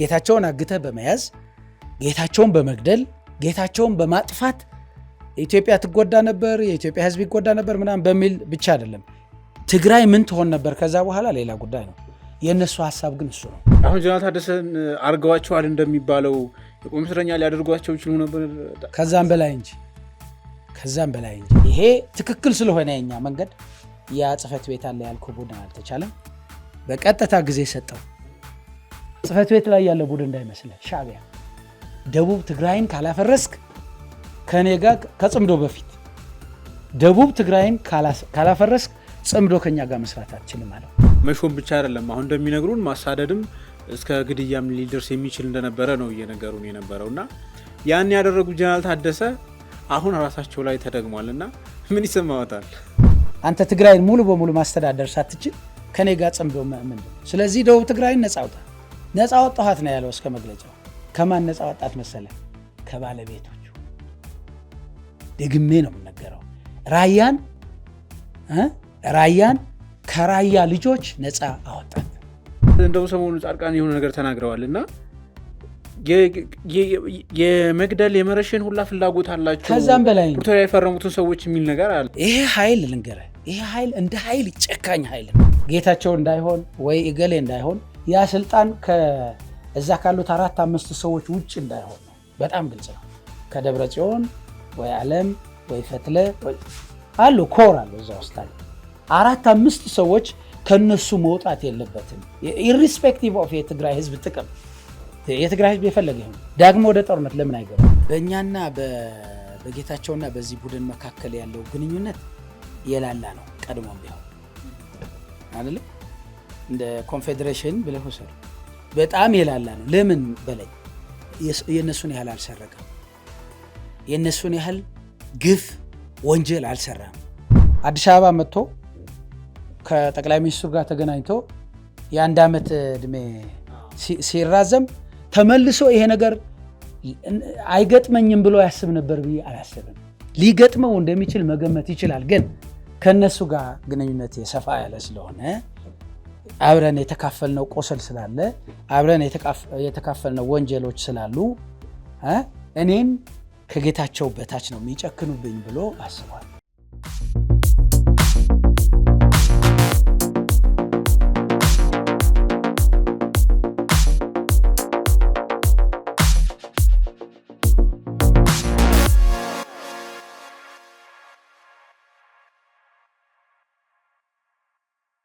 ጌታቸውን አግተህ በመያዝ ጌታቸውን በመግደል ጌታቸውን በማጥፋት ኢትዮጵያ ትጎዳ ነበር፣ የኢትዮጵያ ሕዝብ ይጎዳ ነበር ምናምን በሚል ብቻ አይደለም። ትግራይ ምን ትሆን ነበር ከዛ በኋላ ሌላ ጉዳይ ነው። የነሱ ሐሳብ ግን እሱ ነው። አሁን ጀነራል ታደሰን አርገዋቸዋል እንደሚባለው የቁም እስረኛ ሊያደርጓቸው ይችሉ ነበር፣ ከዛም በላይ እንጂ ይሄ ትክክል ስለሆነ የኛ መንገድ ያ ጽሕፈት ቤት አለ ያልኩህ ቡድን አልተቻለም። በቀጥታ ጊዜ ሰጠው። ጽሕፈት ቤት ላይ ያለ ቡድን እንዳይመስልህ ሻዕቢያ ደቡብ ትግራይን ካላፈረስክ ከኔ ጋር ከጽምዶ በፊት ደቡብ ትግራይን ካላፈረስክ ጽምዶ ከኛ ጋር መስራት አትችልም አለው። መሾም ብቻ አይደለም አሁን እንደሚነግሩን ማሳደድም እስከ ግድያም ሊደርስ የሚችል እንደነበረ ነው እየነገሩን የነበረውና ያን ያደረጉት ጀነራል ታደሰ አሁን ራሳቸው ላይ ተደግሟልና ምን ይሰማዎታል? አንተ ትግራይን ሙሉ በሙሉ ማስተዳደር ሳትችል ከኔ ጋር ጽምዶ ምን? ስለዚህ ደቡብ ትግራይን ነፃ ወጣኋት ነው ያለው እስከ መግለጫው። ከማን ነፃ ወጣት መሰለ? ከባለቤቶቹ። ደግሜ ነው የምነገረው። ራያን ከራያ ልጆች ነፃ አወጣት። እንደው ሰሞኑ ጻድቃን የሆነ ነገር ተናግረዋልና የመግደል የመረሸን ሁላ ፍላጎት አላቸው፣ ከዛም በላይ ፕሪቶሪያ የፈረሙትን ሰዎች የሚል ነገር አለ። ይሄ ኃይል ልንገርህ፣ ይሄ ኃይል እንደ ኃይል ጨካኝ ኃይል ነው። ጌታቸው እንዳይሆን ወይ እገሌ እንዳይሆን ያ ስልጣን እዛ ካሉት 4-5 ሰዎች ውጭ እንዳይሆን ነው። በጣም ግልጽ ነው። ከደብረ ጽዮን ወይ ዓለም ወይ ፈትለ አሉ ኮር አሉ እዛ ውስጥ አሉ 4-5 ሰዎች ከነሱ መውጣት የለበትም። ኢሪስፔክቲቭ ኦፍ የትግራይ ህዝብ ጥቅም የትግራይ ህዝብ የፈለገ ይሁን ዳግሞ ወደ ጦርነት ለምን አይገባም? በእኛና በጌታቸውና በዚህ ቡድን መካከል ያለው ግንኙነት የላላ ነው። ቀድሞም ቢሆን አይደለ እንደ ኮንፌዴሬሽን ብለህ ወሰድ በጣም የላላ ነው። ለምን በለኝ የነሱን ያህል አልሰረቀም፣ የነሱን ያህል ግፍ ወንጀል አልሰራም። አዲስ አበባ መጥቶ ከጠቅላይ ሚኒስትሩ ጋር ተገናኝቶ የ1 ዓመት ዕድሜ ሲራዘም ተመልሶ ይሄ ነገር አይገጥመኝም ብሎ ያስብ ነበር ብዬ አላስብም። ሊገጥመው እንደሚችል መገመት ይችላል። ግን ከነሱ ጋር ግንኙነት የሰፋ ያለ ስለሆነ አብረን የተካፈልነው ቆሰል ስላለ አብረን የተካፈልነው ወንጀሎች ስላሉ እኔን ከጌታቸው በታች ነው የሚጨክኑብኝ ብሎ አስቧል።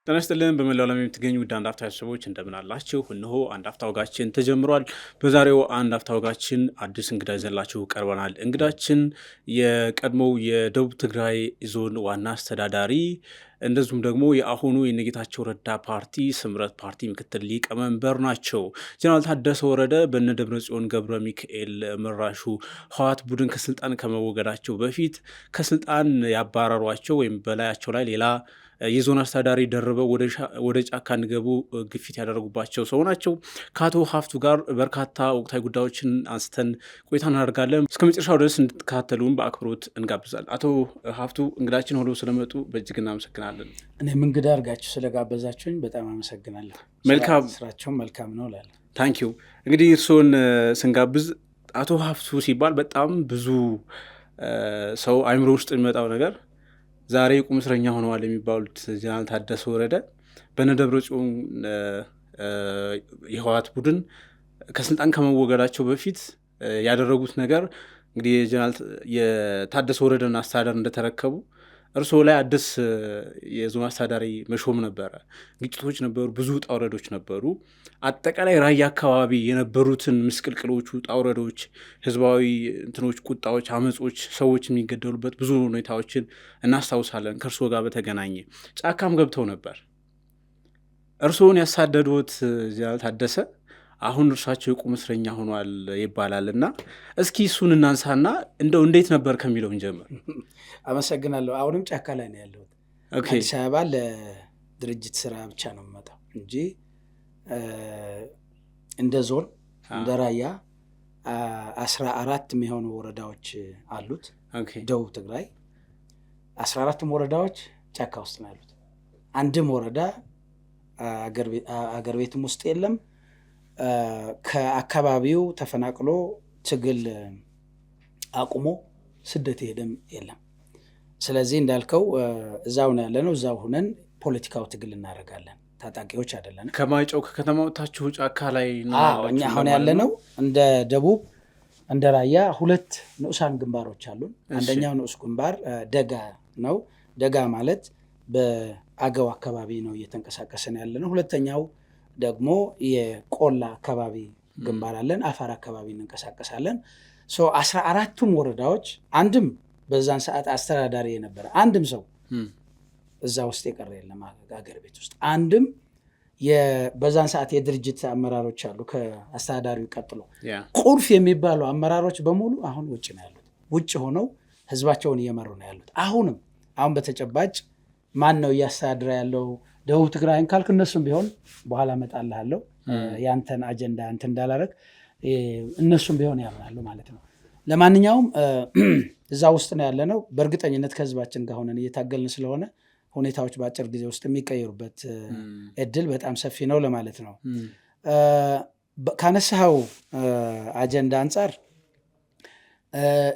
ጤና ይስጥልን። በመላው ዓለም የምትገኙ ውድ አንድ አፍታ ቤተሰቦች እንደምን አላችሁ? እነሆ አንድ አፍታ ወጋችን ተጀምሯል። በዛሬው አንድ አፍታ ወጋችን አዲስ እንግዳ ይዘንላችሁ ቀርበናል። እንግዳችን የቀድሞው የደቡብ ትግራይ ዞን ዋና አስተዳዳሪ እንደዚሁም ደግሞ የአሁኑ የነጌታቸው ረዳ ፓርቲ ስምረት ፓርቲ ምክትል ሊቀመንበር ናቸው። ጀነራል ታደሰ ወረደ በነ ደብረጽዮን ገብረ ሚካኤል መራሹ ህወሓት ቡድን ከስልጣን ከመወገዳቸው በፊት ከስልጣን ያባረሯቸው ወይም በላያቸው ላይ ሌላ የዞን አስተዳዳሪ ደርበው ወደ ጫካ እንዲገቡ ግፊት ያደረጉባቸው ሰው ናቸው። ከአቶ ሀፍቱ ጋር በርካታ ወቅታዊ ጉዳዮችን አንስተን ቆይታ እናደርጋለን። እስከ መጨረሻው ድረስ እንድትከታተሉን በአክብሮት እንጋብዛለን። አቶ ሀፍቱ እንግዳችን ሆነው ስለመጡ በእጅግ እናመሰግናለን። እኔም እንግዳ አድርጋችሁ ስለጋበዛችሁኝ በጣም አመሰግናለሁ። መልካም ስራቸውን መልካም ነው እላለሁ። ታንኪዩ። እንግዲህ እርስዎን ስንጋብዝ አቶ ሀፍቱ ሲባል በጣም ብዙ ሰው አይምሮ ውስጥ የሚመጣው ነገር ዛሬ የቁም እስረኛ ሆነዋል የሚባሉት ጀነራል ታደሰ ወረደ በነ ደብረጽዮን የህወሓት ቡድን ከስልጣን ከመወገዳቸው በፊት ያደረጉት ነገር እንግዲህ የታደሰ ወረደን አስተዳደር እንደተረከቡ እርስዎ ላይ አዲስ የዞን አስተዳዳሪ መሾም ነበረ። ግጭቶች ነበሩ፣ ብዙ ውጣ ውረዶች ነበሩ። አጠቃላይ ራያ አካባቢ የነበሩትን ምስቅልቅሎች፣ ውጣ ውረዶች፣ ህዝባዊ እንትኖች፣ ቁጣዎች፣ አመጾች፣ ሰዎች የሚገደሉበት ብዙ ሁኔታዎችን እናስታውሳለን። ከእርስዎ ጋር በተገናኘ ጫካም ገብተው ነበር። እርስዎን ያሳደዱት ጀነራል ታደሰ አሁን እርሳቸው የቁም እስረኛ ሆኗል ይባላል እና እስኪ እሱን እናንሳና እንደው እንዴት ነበር ከሚለው እንጀምር። አመሰግናለሁ። አሁንም ጫካ ላይ ነው ያለሁት። አዲስ አበባ ለድርጅት ስራ ብቻ ነው የምመጣው እንጂ እንደ ዞን እንደ ራያ 14 የሚሆኑ ወረዳዎች አሉት ደቡብ ትግራይ። 14ቱም ወረዳዎች ጫካ ውስጥ ነው ያሉት። አንድም ወረዳ አገር ቤትም ውስጥ የለም፣ ከአካባቢው ተፈናቅሎ ትግል አቁሞ ስደት ሄደም የለም። ስለዚህ እንዳልከው እዛው ነው ያለነው። እዛው ሆነን ፖለቲካው ትግል እናደርጋለን። ታጣቂዎች አይደለም። ከማይጨው ከከተማው ታችሁ ጫካ ላይ ነው እኛ አሁን ያለነው። እንደ ደቡብ እንደ ራያ 2 ንዑሳን ግንባሮች አሉን። አንደኛው ንዑስ ግንባር ደጋ ነው። ደጋ ማለት በአገው አካባቢ ነው እየተንቀሳቀሰን ያለነው። ሁለተኛው ደግሞ የቆላ አካባቢ ግንባር አለን። አፋር አካባቢ እንንቀሳቀሳለን። 14ቱም ወረዳዎች አንድም በዛን ሰዓት አስተዳዳሪ የነበረ አንድም ሰው እዛ ውስጥ የቀረ የለም። አገር ቤት ውስጥ አንድም በዛን ሰዓት የድርጅት አመራሮች አሉ። ከአስተዳዳሪው ቀጥሎ ቁልፍ የሚባሉ አመራሮች በሙሉ አሁን ውጭ ነው ያሉት። ውጭ ሆነው ህዝባቸውን እየመሩ ነው ያሉት። አሁን በተጨባጭ ማን ነው እያስተዳደረ ያለው? ደቡብ ትግራይን ካልክ እነሱም ቢሆን በኋላ እመጣልሃለሁ። ያንተን አጀንዳ እንትን እንዳላረግ እነሱም ቢሆን ያምናሉ ማለት ነው። ለማንኛውም እዛ ውስጥ ነው ያለነው። በእርግጠኝነት ከህዝባችን ጋር ሆነን እየታገልን ስለሆነ ሁኔታዎች በአጭር ጊዜ ውስጥ የሚቀየሩበት እድል በጣም ሰፊ ነው ለማለት ነው። ካነሳኸው አጀንዳ አንጻር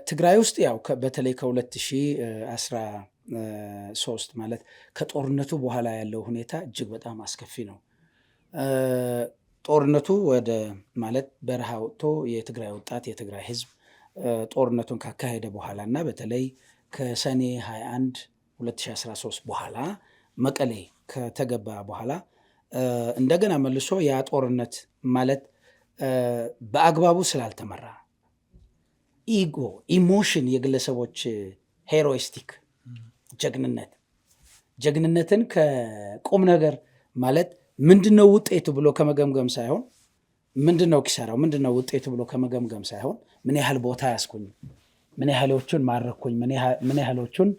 ትግራይ ውስጥ ያው በተለይ ከ2013 ማለት ከጦርነቱ በኋላ ያለው ሁኔታ እጅግ በጣም አስከፊ ነው። ጦርነቱ ወደ ማለት በረሃ ወጥቶ የትግራይ ወጣት የትግራይ ህዝብ ጦርነቱን ካካሄደ በኋላ እና በተለይ ከሰኔ 21 2013 በኋላ መቀሌ ከተገባ በኋላ እንደገና መልሶ ያ ጦርነት ማለት በአግባቡ ስላልተመራ ኢጎ ኢሞሽን የግለሰቦች ሄሮይስቲክ ጀግንነትን ከቁም ነገር ማለት ምንድነው ውጤቱ ብሎ ከመገምገም ሳይሆን ምንድነው ኪሳራው ምንድነው ውጤቱ ብሎ ከመገምገም ሳይሆን ምን ያህል ቦታ ያስኩኝ፣ ምን ያህሎቹን ማረኩኝ፣ ምን ያህሎቹን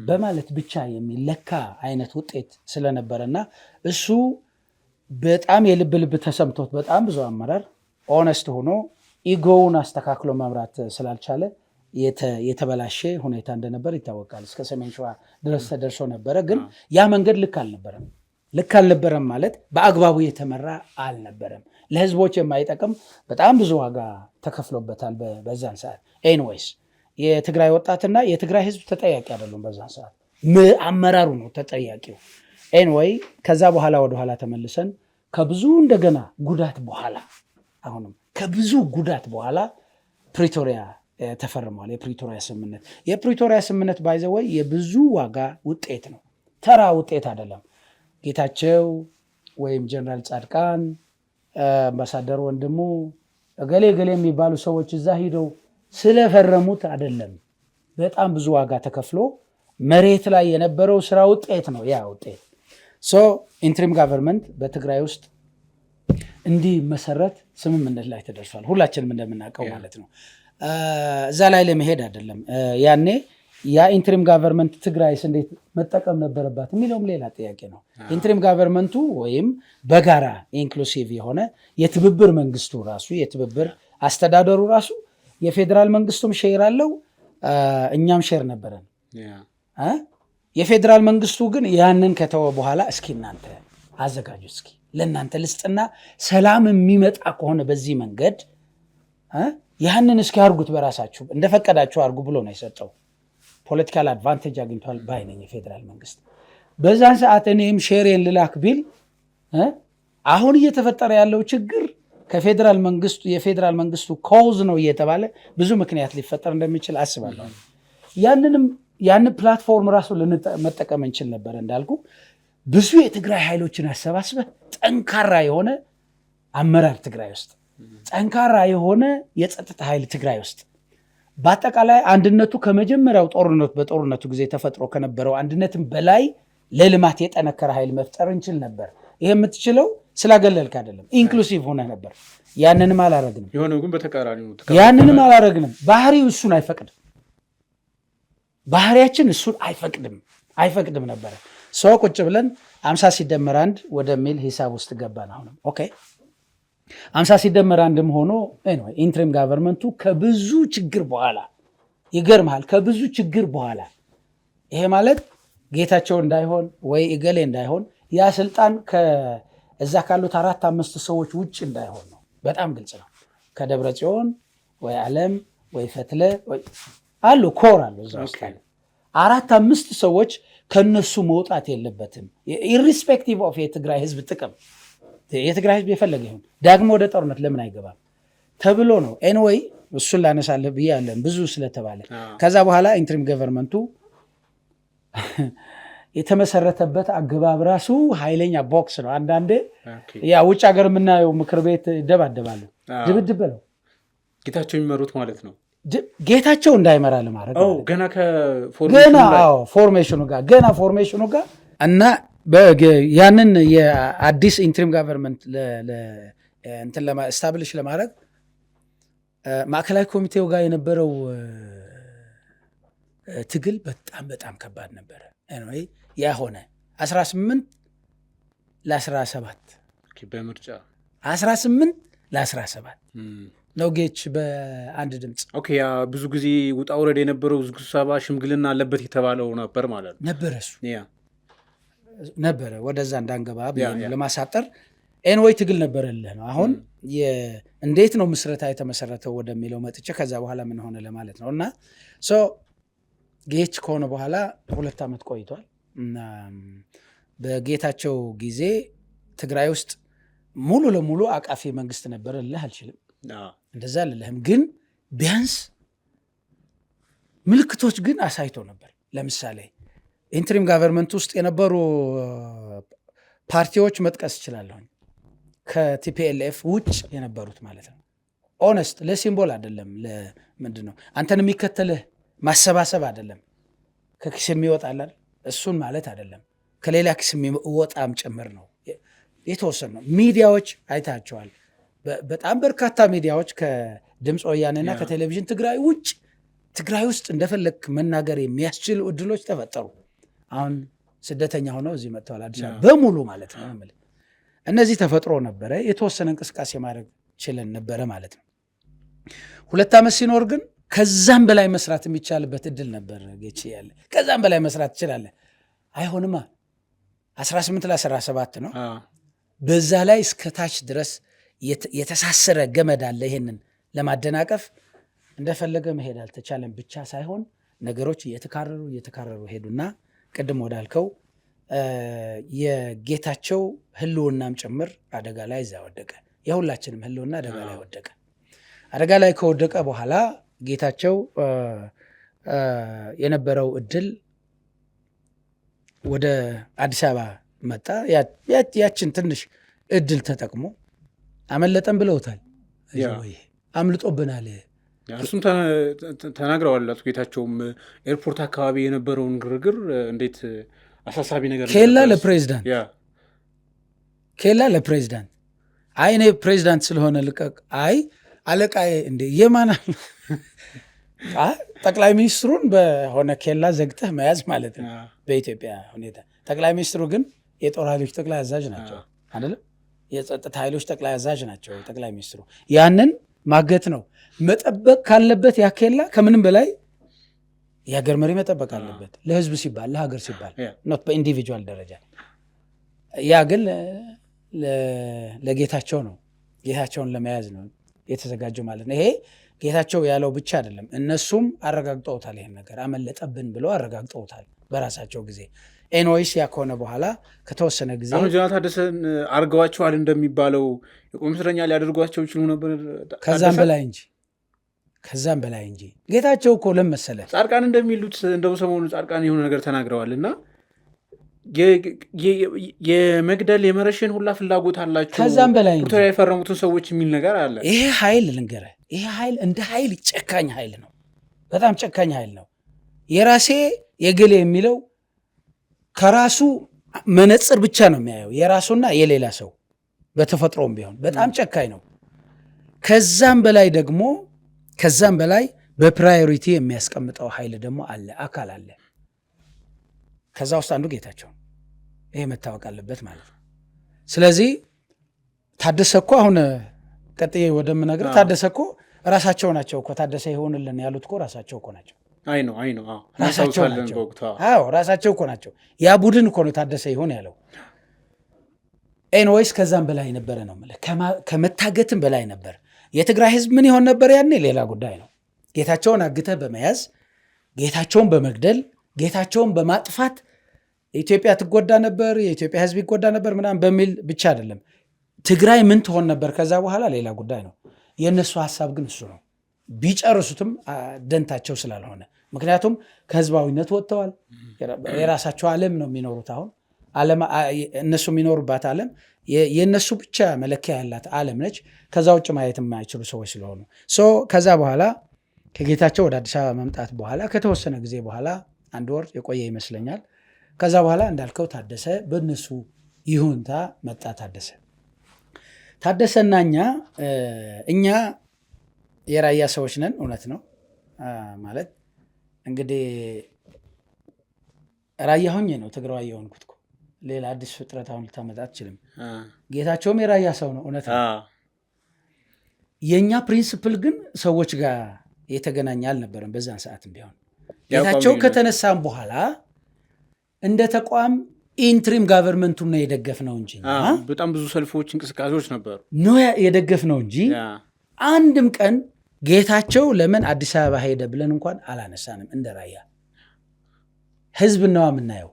በማለት ብቻ የሚለካ አይነት ውጤት ስለነበረና እሱ በጣም የልብ ልብ ተሰምቶት በጣም ብዙ አመራር ኦነስት ሆኖ ኢጎውን አስተካክሎ መምራት ስላልቻለ የተበላሸ ሁኔታ እንደነበር ይታወቃል። እስከ ሰሜን ሸዋ ድረስ ተደርሶ ነበረ። ግን ያ መንገድ ልክ አልነበረም ማለት በአግባቡ የተመራ አልነበረም። ለህዝቦች የማይጠቅም በጣም ብዙ ዋጋ ተከፍሎበታል በዛን ሰዓት። ኤኒዌይስ የትግራይ ወጣትና የትግራይ ህዝብ ተጠያቂ አይደሉም። በዛን ሰዓት አመራሩ ነው ተጠያቂው። ኤኒዌይ ከዛ በኋላ ወደኋላ ተመልሰን ከብዙ እንደገና ጉዳት በኋላ አሁንም ከብዙ ጉዳት በኋላ ፕሪቶሪያ ተፈርሟል። የፕሪቶሪያ ስምምነት ባይዘወይ የብዙ ዋጋ ውጤት ነው። ተራ ውጤት አይደለም። ጌታቸው ወይም ጀነራል ጻድቃን፣ አምባሳደር ወንድሙ እገሌ የሚባሉ ሰዎች እዛ ሂደው ስለፈረሙት አይደለም። በጣም ብዙ ዋጋ ተከፍሎ መሬት ላይ የነበረው ስራ ውጤት ነው። ያ ውጤት ኢንትሪም ጋቨርንመንት በትግራይ ውስጥ እንዲህ መሰረት ስምምነት ላይ ተደርሷል። ሁላችንም እንደምናውቀው ማለት ነው። እዛ ላይ ለመሄድ አይደለም። ያኔ ያ ኢንትሪም ጋቨርንመንት ትግራይስ እንዴት መጠቀም ነበረባት የሚለውም ሌላ ጥያቄ ነው። ኢንትሪም ጋቨርንመንቱ ወይም በጋራ ኢንክሉሲቭ የሆነ የትብብር መንግስቱ ራሱ የትብብር አስተዳደሩ ራሱ የፌዴራል መንግስቱም ሼር አለው፣ እኛም ሼር ነበረን። የፌዴራል መንግስቱ ግን ያንን ከተወ በኋላ እስኪ እናንተ አዘጋጁ፣ እስኪ ለእናንተ ልስጥና ሰላም የሚመጣ ከሆነ በዚህ መንገድ ያንን እስኪ አርጉት፣ በራሳችሁ እንደፈቀዳችሁ አርጉ ብሎ ነው የሰጠው። ፖለቲካል አድቫንቴጅ አግኝቷል ባይነኝ የፌዴራል መንግስት። በዛን ሰዓት እኔም ሼሬን ልላክ ቢል አሁን እየተፈጠረ ያለው ችግር ከፌዴራል መንግስቱ የፌዴራል መንግስቱ ኮዝ ነው እየተባለ ብዙ ምክንያት ሊፈጠር እንደሚችል አስባለሁ። ያን ፕላትፎርም ራሱ መጠቀም እንችል ነበር። እንዳልኩ ብዙ የትግራይ ኃይሎችን አሰባስበህ ጠንካራ የሆነ አመራር ትግራይ ውስጥ፣ ጠንካራ የሆነ የጸጥታ ኃይል ትግራይ ውስጥ፣ በአጠቃላይ አንድነቱ ከመጀመሪያው በጦርነቱ ጊዜ ተፈጥሮ ከነበረው አንድነትም በላይ ለልማት የጠነከረ ኃይል መፍጠር እንችል ነበር። ይሄ የምትችለው ስላገለልክ አይደለም፣ ኢንክሉሲቭ ሆነ ነበር። ያንንም አላረግንም። የሆነው ግን በተቃራኒው ያንንም አላረግንም። ባህሪው እሱን አይፈቅድም። ባህሪያችን እሱን አይፈቅድም ነበር። ሰው ቁጭ ብለን 50 ሲደመር 1 ወደሚል ሂሳብ ውስጥ ገባን። አሁንም ኦኬ 50 ሲደመር 1 ሆኖ ኢንትሪም ጋቨርንመንቱ ከብዙ ችግር በኋላ ይገርምሃል፣ ከብዙ ችግር በኋላ ይሄ ማለት ጌታቸው እንዳይሆን ወይ እገሌ እንዳይሆን ያ ስልጣን እዛ ካሉት 4-5 ሰዎች ውጭ እንዳይሆን ነው። በጣም ግልጽ ነው። ከደብረ ጽዮን ወይ ዓለም ወይ ፈትለ አሉ ኮር አሉ እዛ ውስጥ 4-5 ሰዎች ከነሱ መውጣት የለበትም። ኢሪስፔክቲቭ ኦፍ የትግራይ ህዝብ ጥቅም የትግራይ ህዝብ የፈለገ ይሁን ዳግሞ ወደ ጦርነት ለምን አይገባም ተብሎ ነው። ኤንወይ እሱን ላነሳለህ ብዬ ያለን ብዙ ስለተባለ ከዛ በኋላ ኢንትሪም ገቨርንመንቱ የተመሰረተበት አገባብ ራሱ ኃይለኛ ቦክስ ነው። አንዳንዴ ያ ውጭ ሀገር የምናየው ምክር ቤት ይደባደባሉ። ድብድብ ነው። ጌታቸው የሚመሩት ማለት ነው። ጌታቸው እንዳይመራ ለማድረግ ገና ከፎርሜሽኑ ጋር እና ያንን የአዲስ ኢንትሪም ጋቨርንመንት እንትን ስታብሊሽ ለማድረግ ማዕከላዊ ኮሚቴው ጋር የነበረው ትግል በጣም ከባድ ነበረ። ያ ሆነ 18-17 በምርጫ 18-17 ነው ጌች በአንድ ድምፅ። ያ ብዙ ጊዜ ውጣ ውረድ የነበረው ስብሰባ ሽምግልና አለበት የተባለው ነበር ማለት ነው። ነበረ ወደዛ እንዳንገባ ለማሳጠር ኤንወይ ትግል ነበረልህ ነው። አሁን እንዴት ነው ምስረታ የተመሰረተው ወደሚለው መጥቼ ከዛ በኋላ ምን ሆነ ለማለት ነው። እና ጌች ከሆነ በኋላ 2 ዓመት ቆይቷል። እና በጌታቸው ጊዜ ትግራይ ውስጥ ሙሉ ለሙሉ አቃፊ መንግስት ነበረ ልልህ አልችልም። እንደዛ ልልህም ግን ቢያንስ ምልክቶች ግን አሳይቶ ነበር። ለምሳሌ ኢንትሪም ጋቨርንመንት ውስጥ የነበሩ ፓርቲዎች መጥቀስ ይችላለሁኝ። ከቲፒኤልኤፍ ውጭ የነበሩት ማለት ነው። ኦነስት ለሲምቦል አይደለም። ለምንድን ነው አንተን የሚከተልህ ማሰባሰብ አይደለም። ከኪስ የሚወጣላል እሱን ማለት አይደለም። ከሌላ ኪስ የሚወጣም ጭምር ነው። የተወሰነ ነው። ሚዲያዎች አይታቸዋል። በጣም በርካታ ሚዲያዎች ከድምፅ ወያኔና ከቴሌቪዥን ትግራይ ውስጥ እንደፈለግ መናገር የሚያስችሉ እድሎች ተፈጠሩ። አሁን ስደተኛ ሆነው እዚህ መጥተዋል። አዲስ አበባ በሙሉ ማለት ነው። እነዚህ ተፈጥሮ ነበረ። የተወሰነ እንቅስቃሴ ማድረግ ችለን ነበረ ማለት ነው። 2 ዓመት ሲኖር ግን ከዛም በላይ መስራት የሚቻልበት እድል ነበር። ጌች ያለ ከዛም በላይ መስራት ይችላል። አይሆንማ 18-17 ነው። በዛ ላይ እስከ ታች ድረስ የተሳሰረ ገመድ አለ። ይሄንን ለማደናቀፍ እንደፈለገ መሄድ አልተቻለም ብቻ ሳይሆን ነገሮች እየተካረሩ ሄዱና ቅድም ወዳልከው የጌታቸው ህልውናም ጭምር አደጋ ላይ እዛ ወደቀ። የሁላችንም ህልውና አደጋ ላይ ወደቀ። አደጋ ላይ ከወደቀ በኋላ ጌታቸው የነበረው እድል ወደ አዲስ አበባ መጣ። ያችን ትንሽ እድል ተጠቅሞ አመለጠን ብለውታል። አምልጦብናል። እሱም ተናግረዋል። አቶ ጌታቸውም ኤርፖርት አካባቢ የነበረውን ግርግር እንዴት አሳሳቢ ነገር ኬላ ለፕሬዚዳንት አይ እኔ ፕሬዚዳንት ስለሆነ ልቀቅ። አይ አለቃዬ እንደ የማና ጠቅላይ ሚኒስትሩን በሆነ ኬላ ዘግተህ መያዝ ማለት ነው በኢትዮጵያ ሁኔታ። ጠቅላይ ሚኒስትሩ ግን የጦር ኃይሎች ጠቅላይ አዛዥ ናቸው አይደለም? የጸጥታ ኃይሎች ጠቅላይ አዛዥ ናቸው ጠቅላይ ሚኒስትሩ። ያንን ማገት ነው መጠበቅ ካለበት። ያ ኬላ ከምንም በላይ የሀገር መሪ መጠበቅ አለበት፣ ለህዝብ ሲባል ለሀገር ሲባል ኖት በኢንዲቪጁዋል ደረጃ። ያ ግን ለጌታቸው ነው፣ ጌታቸውን ለመያዝ ነው የተዘጋጀው ማለት ነው። ይሄ ጌታቸው ያለው ብቻ አይደለም፣ እነሱም አረጋግጠውታል። ይሄን ነገር አመለጠብን ብለው አረጋግጠውታል በራሳቸው ጊዜ። ኤንኦይስ ያ ከሆነ በኋላ ከተወሰነ ጊዜ አሁን ጀነራል ታደሰን አርገዋቸዋል እንደሚባለው የቁም እስረኛ ሊያደርጓቸው ይችሉ ነበር። ከዛም በላይ እንጂ ጌታቸው እኮ ለመሰለ ጻድቃን እንደሚሉት እንደው ሰሞኑ ጻድቃን የሆነ ነገር ተናግረዋል እና የመግደል የመረሸን ሁላ ፍላጎት አላቸው። ከዛም በላይ እንጂ የፈረሙትን ሰዎች የሚል ነገር አለ። ይሄ ኃይል ልንገርህ፣ ይሄ ኃይል እንደ ኃይል ጨካኝ ኃይል ነው። በጣም ጨካኝ ኃይል ነው። የራሴ የገሌ የሚለው ከራሱ መነጽር ብቻ ነው የሚያየው፣ የራሱና የሌላ ሰው በተፈጥሮም ቢሆን በጣም ጨካኝ ነው። ከዛም በላይ በፕራዮሪቲ የሚያስቀምጠው ኃይል ደግሞ አለ፣ አካል አለ። ከዛ ውስጥ አንዱ ጌታቸው፣ ይሄ መታወቅ አለበት ማለት ነው። ስለዚህ ታደሰ እኮ አሁን ቀጥዬ ወደምነግርህ ታደሰ እኮ ራሳቸው ናቸው እኮ ታደሰ ይሆንልን ያሉት እኮ ራሳቸው እኮ ናቸው። አይ ነው ራሳቸው እኮ ናቸው። ያ ቡድን እኮ ነው ታደሰ ይሆን ያለው። ኤንዌይስ ከዛም በላይ ነበረ ነው የምልህ። ከመታገትም በላይ ነበር። የትግራይ ህዝብ ምን ይሆን ነበር ያኔ ሌላ ጉዳይ ነው። ጌታቸውን አግተህ በመያዝ ጌታቸውን በመግደል ጌታቸውን በማጥፋት ኢትዮጵያ ትጎዳ ነበር፣ የኢትዮጵያ ህዝብ ይጎዳ ነበር ምናምን በሚል ብቻ አይደለም። ትግራይ ምን ትሆን ነበር ከዛ በኋላ ሌላ ጉዳይ ነው። የእነሱ ሀሳብ ግን እሱ ነው። ቢጨርሱትም ደንታቸው ስላልሆነ፣ ምክንያቱም ከህዝባዊነት ወጥተዋል። የራሳቸው ዓለም ነው የሚኖሩት። አሁን እነሱ የሚኖሩባት ዓለም የእነሱ ብቻ መለኪያ ያላት ዓለም ነች። ከዛ ውጭ ማየት የማይችሉ ሰዎች ስለሆኑ ከዛ በኋላ ከጌታቸው ወደ አዲስ አበባ መምጣት በኋላ ከተወሰነ ጊዜ በኋላ 1 ወር የቆየ ይመስለኛል። ከዛ በኋላ እንዳልከው ታደሰ በእነሱ ይሁንታ መጣ። ታደሰና እኛ የራያ ሰዎች ነን። እውነት ነው ማለት እንግዲህ ራያ ሆኜ ነው ትግራዋይ የሆንኩት። ሌላ አዲስ ፍጥረት አሁን ልታመጣ አትችልም። ጌታቸውም የራያ ሰው ነው። እውነት ነው። የእኛ ፕሪንስፕል ግን ሰዎች ጋር የተገናኘ አልነበረም። በዛን ሰዓትም ቢሆን ጌታቸው ከተነሳም በኋላ እንደ ተቋም ኢንትሪም ጋቨርንመንቱን ነው የደገፍ ነው እንጂ በጣም ብዙ ሰልፎች፣ እንቅስቃሴዎች ነበሩ ነው የደገፍ ነው እንጂ አንድም ቀን ጌታቸው ለምን አዲስ አበባ ሄደ ብለን እንኳን አላነሳንም። እንደ ራያ ህዝብ ነው የምናየው።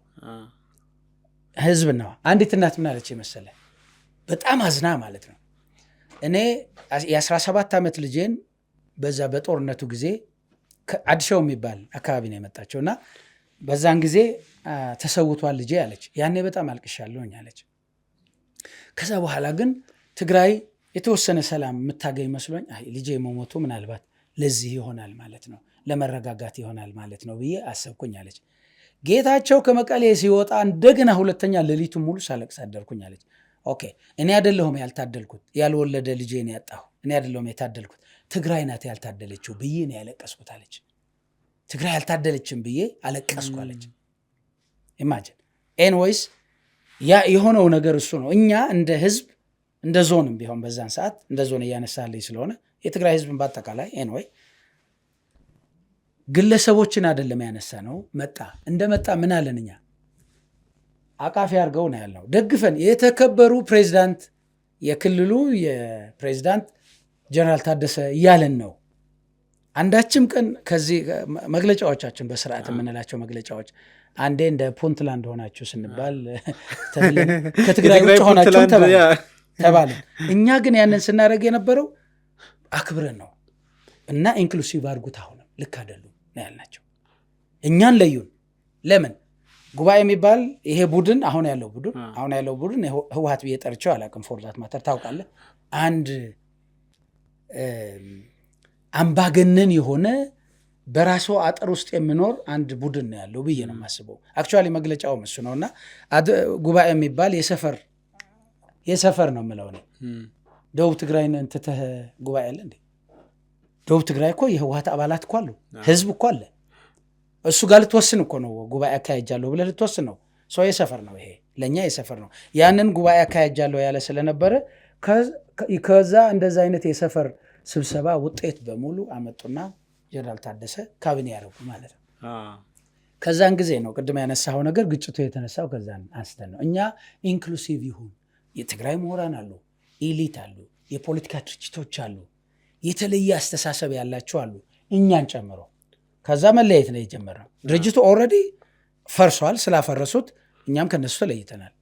ህዝብ ነው። አንዲት እናት ምን አለች መሰለ፣ በጣም አዝና ማለት ነው። እኔ የ17 ዓመት ልጄን በዛ በጦርነቱ ጊዜ አዲሻው የሚባል አካባቢ ነው የመጣቸው እና በዛን ጊዜ ተሰውቷል ልጄ አለች። ያኔ በጣም አልቅሻለሁኝ አለች። ከዛ በኋላ ግን ትግራይ የተወሰነ ሰላም የምታገኝ መስሎኝ ልጄ መሞቱ ምናልባት ለዚህ ይሆናል ማለት ነው፣ ለመረጋጋት ይሆናል ማለት ነው ብዬ አሰብኩኝ አለች። ጌታቸው ከመቀሌ ሲወጣ እንደገና ሁለተኛ ሌሊቱን ሙሉ ሳለቅስ አደርኩኝ አለች። ኦኬ እኔ አይደለሁም ያልታደልኩት፣ ያልወለደ ልጄ ነው ያጣሁ። እኔ አይደለሁም የታደልኩት፣ ትግራይ ናት ያልታደለችው ብዬ ነው ያለቀስኩት አለች። ትግራይ ያልታደለችም ብዬ አለቀስኩ አለች። ኢማጂን። ኤንዌይስ ያ የሆነው ነገር እሱ ነው። እኛ እንደ ህዝብ እንደ ዞንም ቢሆን በዛን ሰዓት እንደ ዞን እያነሳልኝ ስለሆነ የትግራይ ህዝብን በአጠቃላይ ኤንዌይ ግለሰቦችን አይደለም ያነሳ ነው። እንደመጣ ምን አለን እኛ አቃፊ አድርገው ነው ያልነው፣ ደግፈን የተከበሩ ፕሬዚዳንት፣ የክልሉ የፕሬዚዳንት ጀነራል ታደሰ እያለን ነው። አንዳችም ቀን ከዚህ መግለጫዎቻችን በስርዓት የምንላቸው መግለጫዎች አንዴ እንደ ፑንትላንድ ሆናችሁ ስንባል ከትግራይ ውጭ ሆናችሁ ተባልን። እኛ ግን ያንን ስናደርግ የነበረው አክብረን ነው እና ኢንክሉሲቭ አድርጉት። አሁንም ልክ አይደሉም ነው ያልናቸው። እኛን ለዩን። ለምን ጉባኤ የሚባል ይሄ ቡድን አሁን ያለው ቡድን ህወሓት ብዬ ጠርቼው አላውቅም። ፎርዛት ማተር ታውቃለህ፣ አንድ አምባገነን የሆነ በራሱ አጥር ውስጥ የሚኖር አንድ ቡድን ነው ያለው ብዬ ነው የማስበው። አክቹዋሊ መግለጫውም እሱ ነውና ጉባኤ የሚባል የሰፈር ነው የምለው ነው። ደቡብ ትግራይን እንትተህ ጉባኤ አለ እንዴ? ደቡብ ትግራይ እኮ የህወሓት አባላት እኮ አሉ፣ ህዝብ እኮ አለ። እሱ ጋር ልትወስን እኮ ነው ጉባኤ አካሄጃለሁ ብለህ ልትወስን ነው። ሰው የሰፈር ነው፣ ይሄ ለእኛ የሰፈር ነው። ያንን ጉባኤ አካሄጃለሁ ያለ ስለነበረ ከዛ እንደዛ አይነት የሰፈር ስብሰባ ውጤት በሙሉ አመጡና ጀነራል ታደሰ ካቢኔ ያደረጉ ማለት ነው። ከዛን ጊዜ ነው ቅድም ያነሳው ነገር ግጭቱ የተነሳው ከዛን አንስተን ነው። እኛ ኢንክሉሲቭ ይሁን፣ የትግራይ ምሁራን አሉ፣ ኢሊት አሉ፣ የፖለቲካ ድርጅቶች አሉ፣ የተለየ አስተሳሰብ ያላቸው አሉ፣ እኛን ጨምሮ። ከዛ መለየት ነው የጀመረው። ድርጅቱ ኦልሬዲ ፈርሷል። ስላፈረሱት እኛም ከነሱ ተለይተናል።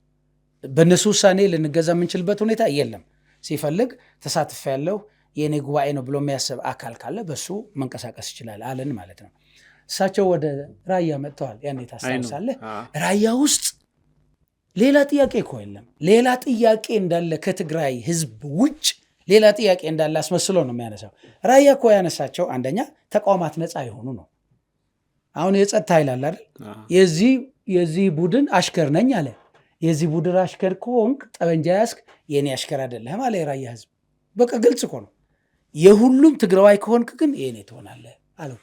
በእነሱ ውሳኔ ልንገዛ የምንችልበት ሁኔታ የለም። ሲፈልግ ተሳትፍ ያለው የእኔ ጉባኤ ነው ብሎ የሚያስብ አካል ካለ በሱ መንቀሳቀስ ይችላል አለን ማለት ነው። እሳቸው ወደ ራያ መጥተዋል። ያኔ ታስታውሳለህ? ራያ ውስጥ ሌላ ጥያቄ እኮ የለም። ሌላ ጥያቄ እንዳለ ከትግራይ ህዝብ ውጭ ሌላ ጥያቄ እንዳለ አስመስሎ ነው የሚያነሳው። ራያ እኮ ያነሳቸው አንደኛ ተቋማት ነፃ የሆኑ ነው። አሁን የጸጥታ ኃይል አለ አይደል? የዚህ ቡድን አሽከር ነኝ አለ። የዚህ ቡድን አሽከር ከሆንክ ጠበንጃ ያዝክ የኔ አሽከር አይደለህም አለ የራያ ህዝብ። በቃ ግልጽ እኮ ነው። የሁሉም ትግራዋይ ከሆንክ ግን የኔ ትሆናለህ አለው።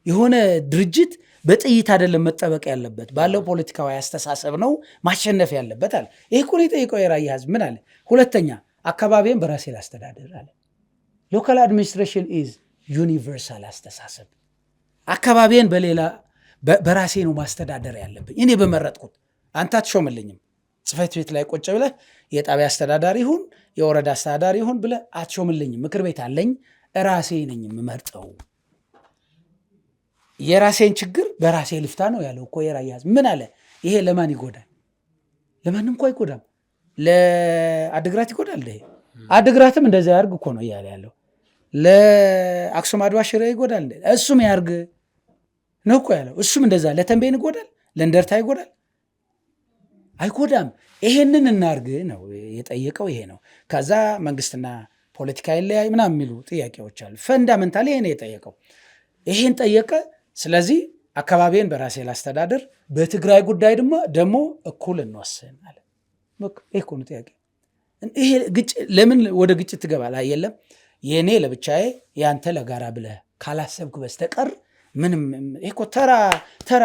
የሆነ ድርጅት በጥይት አይደለም መጠበቅ ያለበት፣ ባለው ፖለቲካዊ አስተሳሰብ ነው ማሸነፍ ያለበት አለ። ይህ እኮ ነው የጠየቀው የራያ ህዝብ። ምን አለ? ሁለተኛ አካባቢን በራሴ ላስተዳደር አለ። ሎካል አድሚኒስትሬሽን ኢዝ ዩኒቨርሳል አስተሳሰብ። አካባቢን በራሴ ነው ማስተዳደር ያለብኝ፣ እኔ በመረጥኩት፣ አንተ አትሾምልኝም። ጽፈት ቤት ላይ ቁጭ ብለህ የጣቢያ አስተዳዳሪ ይሁን የወረዳ አስተዳዳሪ ይሁን ብለህ አትሾምልኝም። ምክር ቤት አለኝ ራሴ ነኝ የምመርጠው። የራሴን ችግር በራሴ ልፍታ ነው ያለው እኮ የራያ ህዝብ። ምን አለ? ይሄ ለማን ይጎዳል? ለማንም እኮ አይጎዳም። ለአድግራት ይጎዳል። ይሄ አድግራትም እንደዛ ያርግ እኮ ነው እያለ ያለው። ለአክሱም አድዋ ሽሬ ይጎዳል፣ እሱም ያርግ ነው እኮ ያለው። እሱም እንደዛ ለተንቤን ይጎዳል፣ ለእንደርታ ይጎዳል፣ አይጎዳም። ይሄንን እናርግ ነው የጠየቀው። ይሄ ነው። ከዛ መንግስትና ፖለቲካ ይለያይ ምናምን የሚሉ ጥያቄዎች አሉ። ፈንዳመንታሊ ይሄ ነው የጠየቀው። ይሄን ጠየቀ። ስለዚህ አካባቢን በራሴ ላስተዳድር፣ በትግራይ ጉዳይ ደግሞ እኩል እንወስን አለ። ይሄ እኮ ነው ጥያቄ። ይሄ ለምን ወደ ግጭት ትገባለህ? የለም የኔ ለብቻዬ ያንተ ለጋራ ብለህ ካላሰብክ በስተቀር ምንም። ይሄ እኮ ተራ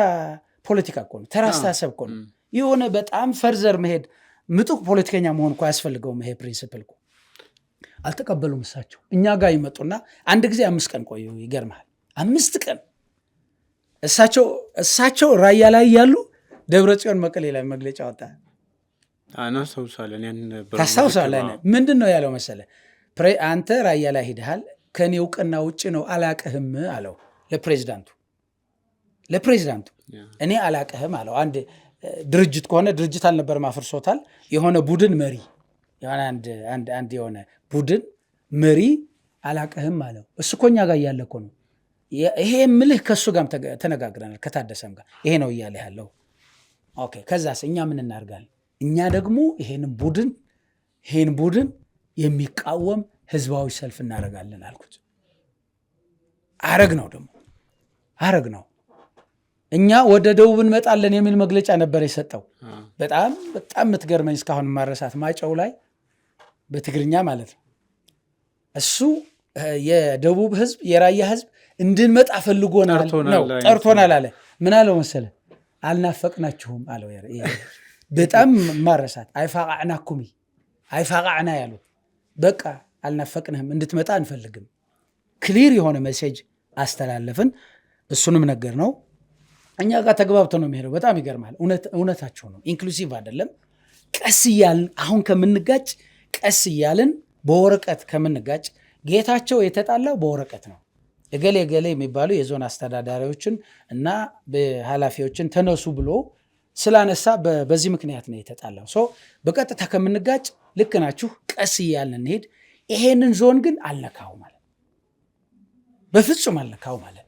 ፖለቲካ እኮ ነው፣ ተራ አስተሳሰብ እኮ ነው። የሆነ በጣም ፈርዘር መሄድ ምጡቅ ፖለቲከኛ መሆን እኮ አያስፈልገውም። ይሄ ፕሪንሲፕል እኮ አልተቀበሉም እሳቸው። እኛ ጋር ይመጡና አንድ ጊዜ 5 ቀን ቆዩ። ይገርምሃል፣ 5 ቀን እሳቸው ራያ ላይ ያሉ ደብረጽዮን መቀሌ ላይ መግለጫ ወጣ። ታስታውሳለህ? ምንድን ነው ያለው መሰለ? አንተ ራያ ላይ ሄደሃል፣ ከኔ እውቅና ውጭ ነው አላቅህም አለው ለፕሬዚዳንቱ። እኔ አላቅህም አለው። አንድ ድርጅት ከሆነ ድርጅት አልነበረም፣ አፍርሶታል። የሆነ ቡድን መሪ የሆነ ቡድን መሪ አላቅህም አለው። እሱ እኮ እኛ ጋር እያለ እኮ ነው ይሄ የምልህ። ከእሱ ጋርም ተነጋግረናል፣ ከታደሰም ጋር ይሄ ነው እያለ ያለው። ኦኬ፣ ከዛስ እኛ ምን እናርጋለን? እኛ ደግሞ ይሄን ቡድን የሚቃወም ህዝባዊ ሰልፍ እናደርጋለን አልኩት። አረግ ነው እኛ ወደ ደቡብ እንመጣለን የሚል መግለጫ ነበር የሰጠው። በጣም የምትገርመኝ እስካሁን ማረሳት ማጨው ላይ በትግርኛ ማለት ነው። እሱ የደቡብ ህዝብ የራያ ህዝብ እንድንመጣ ፈልጎናል ነው ጠርቶናል አለ። ምን አለው መሰለ? አልናፈቅናችሁም አለው። በጣም ማረሳት አይፋቃዕና ያሉት በቃ አልናፈቅንህም፣ እንድትመጣ አንፈልግም። ክሊር የሆነ ሜሴጅ አስተላለፍን። እሱንም ነገር ነው እኛ ጋር ተግባብቶ ነው የሚሄደው። በጣም ይገርማል። እውነታቸው ነው። ኢንክሉሲቭ አይደለም። ቀስ እያልን አሁን ከምንጋጭ ቀስ እያልን በወረቀት ከምንጋጭ ጌታቸው የተጣላው በወረቀት ነው። እገሌ የሚባሉ የዞን አስተዳዳሪዎችን እና ኃላፊዎችን ተነሱ ብሎ ስላነሳ በዚህ ምክንያት ነው የተጣላው። በቀጥታ ከምንጋጭ ልክ ናችሁ፣ ቀስ እያልን እንሄድ። ይሄንን ዞን ግን አልነካው ማለት በፍጹም አልነካው ማለት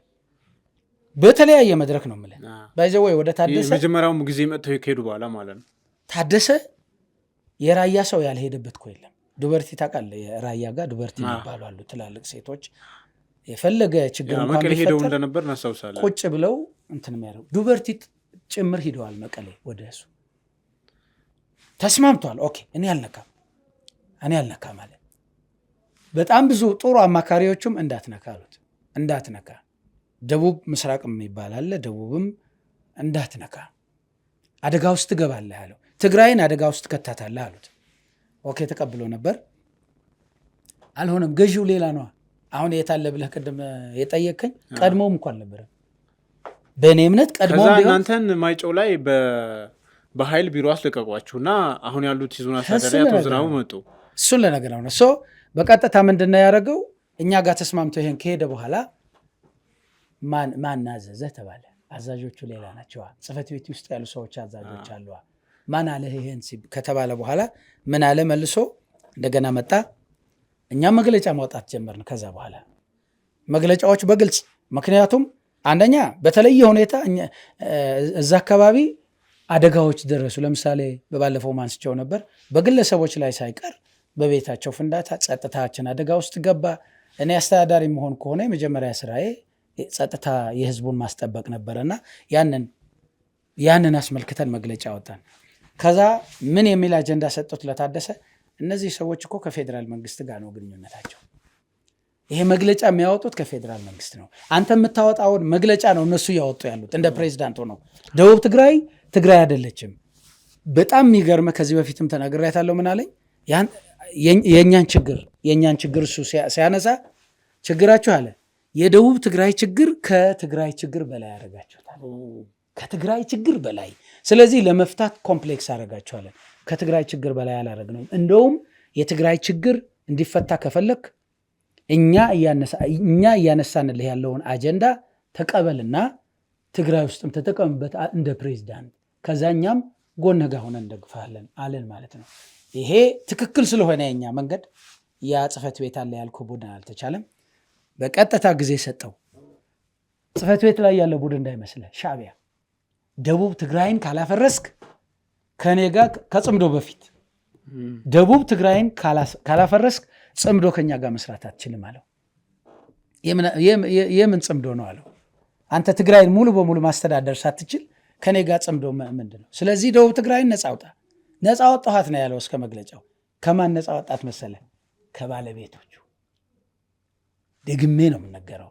በተለያየ መድረክ ነው የምልህ። ባይዘወይ ወደ ታደሰ መጀመሪያውም ጊዜ መጥተው ከሄዱ በኋላ ማለት ነው። ታደሰ የራያ ሰው ያልሄደበት እኮ የለም። ዱበርቲ ታውቃለህ? የራያ ጋር ዱበርቲ የሚባሉ አሉ፣ ትላልቅ ሴቶች የፈለገ ችግር እንኳን ሄደው እንደነበር እናስታውሳለን። ቁጭ ብለው እንትን የሚያደርጉ ዱበርቲ ጭምር ሂደዋል መቀሌ። ወደ እሱ ተስማምቷል። ኦኬ እኔ አልነካ ማለት በጣም ብዙ ጥሩ አማካሪዎቹም እንዳትነካ አሉት። እንዳትነካ ደቡብ ምስራቅ የሚባል አለ፣ ደቡብም እንዳትነካ አደጋ ውስጥ ትገባለህ አለው። ትግራይን አደጋ ውስጥ ከታታለህ አሉት። ኦኬ ተቀብሎ ነበር። አልሆነም። ገዢው ሌላ ነው። አሁን የታለ ብለህ ቅድም የጠየቀኝ ቀድሞም እንኳን ነበር። በእኔ እምነት ቀድሞ ከዛ እናንተን ማይጨው ላይ በኃይል ቢሮ አስለቀቋችሁና አሁን ያሉት ይዞና አስተዳዳሪ አቶ ዝናቡ መጡ። እሱን ለነገር ነው እሱ በቀጥታ ምንድነው ያደረገው? እኛ ጋር ተስማምቶ ይሄን ከሄደ በኋላ ማን አዘዘ ተባለ። አዛዦቹ ሌላ ናቸው። ጽፈት ቤት ውስጥ ያሉ ሰዎች አዛዦች አሉ። ማን አለ ይሄን ከተባለ በኋላ ምን አለ መልሶ እንደገና መጣ። እኛም መግለጫ ማውጣት ጀመርን። ከዛ በኋላ መግለጫዎች በግልጽ ምክንያቱም አንደኛ በተለየ ሁኔታ እዛ አካባቢ አደጋዎች ደረሱ። ለምሳሌ በባለፈው ማንስቸው ነበር። በግለሰቦች ላይ ሳይቀር በቤታቸው ፍንዳታ፣ ጸጥታችን አደጋ ውስጥ ገባ። እኔ አስተዳዳሪ መሆን ከሆነ የመጀመሪያ ስራዬ ጸጥታ የህዝቡን ማስጠበቅ ነበረና ያንን አስመልክተን መግለጫ ወጣን። ከዛ ምን የሚል አጀንዳ ሰጡት ለታደሰ? እነዚህ ሰዎች እኮ ከፌዴራል መንግስት ጋር ነው ግንኙነታቸው። ይሄ መግለጫ የሚያወጡት ከፌዴራል መንግስት ነው። አንተ የምታወጣውን መግለጫ ነው እነሱ እያወጡ ያሉት እንደ ፕሬዚዳንት ነው። ደቡብ ትግራይ አይደለችም። በጣም የሚገርመ ከዚህ በፊትም ተናግሬያታለሁ። ምን አለኝ? የእኛን ችግር እሱ ሲያነሳ ችግራችሁ አለ የደቡብ ትግራይ ችግር ከትግራይ ችግር በላይ ያደርጋችኋል። ከትግራይ ችግር በላይ ስለዚህ ለመፍታት ኮምፕሌክስ አደርጋችኋለን። ከትግራይ ችግር በላይ አላረግነው። እንደውም የትግራይ ችግር እንዲፈታ ከፈለክ እኛ እያነሳንልህ ያለውን አጀንዳ ተቀበልና ትግራይ ውስጥም ተጠቀምበት እንደ ፕሬዚዳንት፣ ከዛኛም ጎንህ ጋር ሆነን እንደግፋለን አለን ማለት ነው። ይሄ ትክክል ስለሆነ የኛ መንገድ ያ ጽህፈት ቤት አለ ያልኩ ቡድን አልተቻለም። በቀጥታ ጊዜ ሰጠው። ጽህፈት ቤት ላይ ያለ ቡድን እንዳይመስልህ ሻዕቢያ ደቡብ ትግራይን ካላፈረስክ ከኔ ጋር ከጽምዶ በፊት ደቡብ ትግራይን ካላፈረስክ ጽምዶ ከኛ ጋር መስራት አትችልም አለው። የምን ጽምዶ ነው አለው? አንተ ትግራይን ሙሉ በሙሉ ማስተዳደር ሳትችል ከኔ ጋር ጽምዶ ምንድን ነው? ስለዚህ ደቡብ ትግራይን ነፃ አውጣ። ነፃ ወጣኋት ነው ያለው እስከ መግለጫው። ከማን ነፃ ወጣት መሰለ? ከባለቤቶቹ። ደግሜ ነው የምነገረው።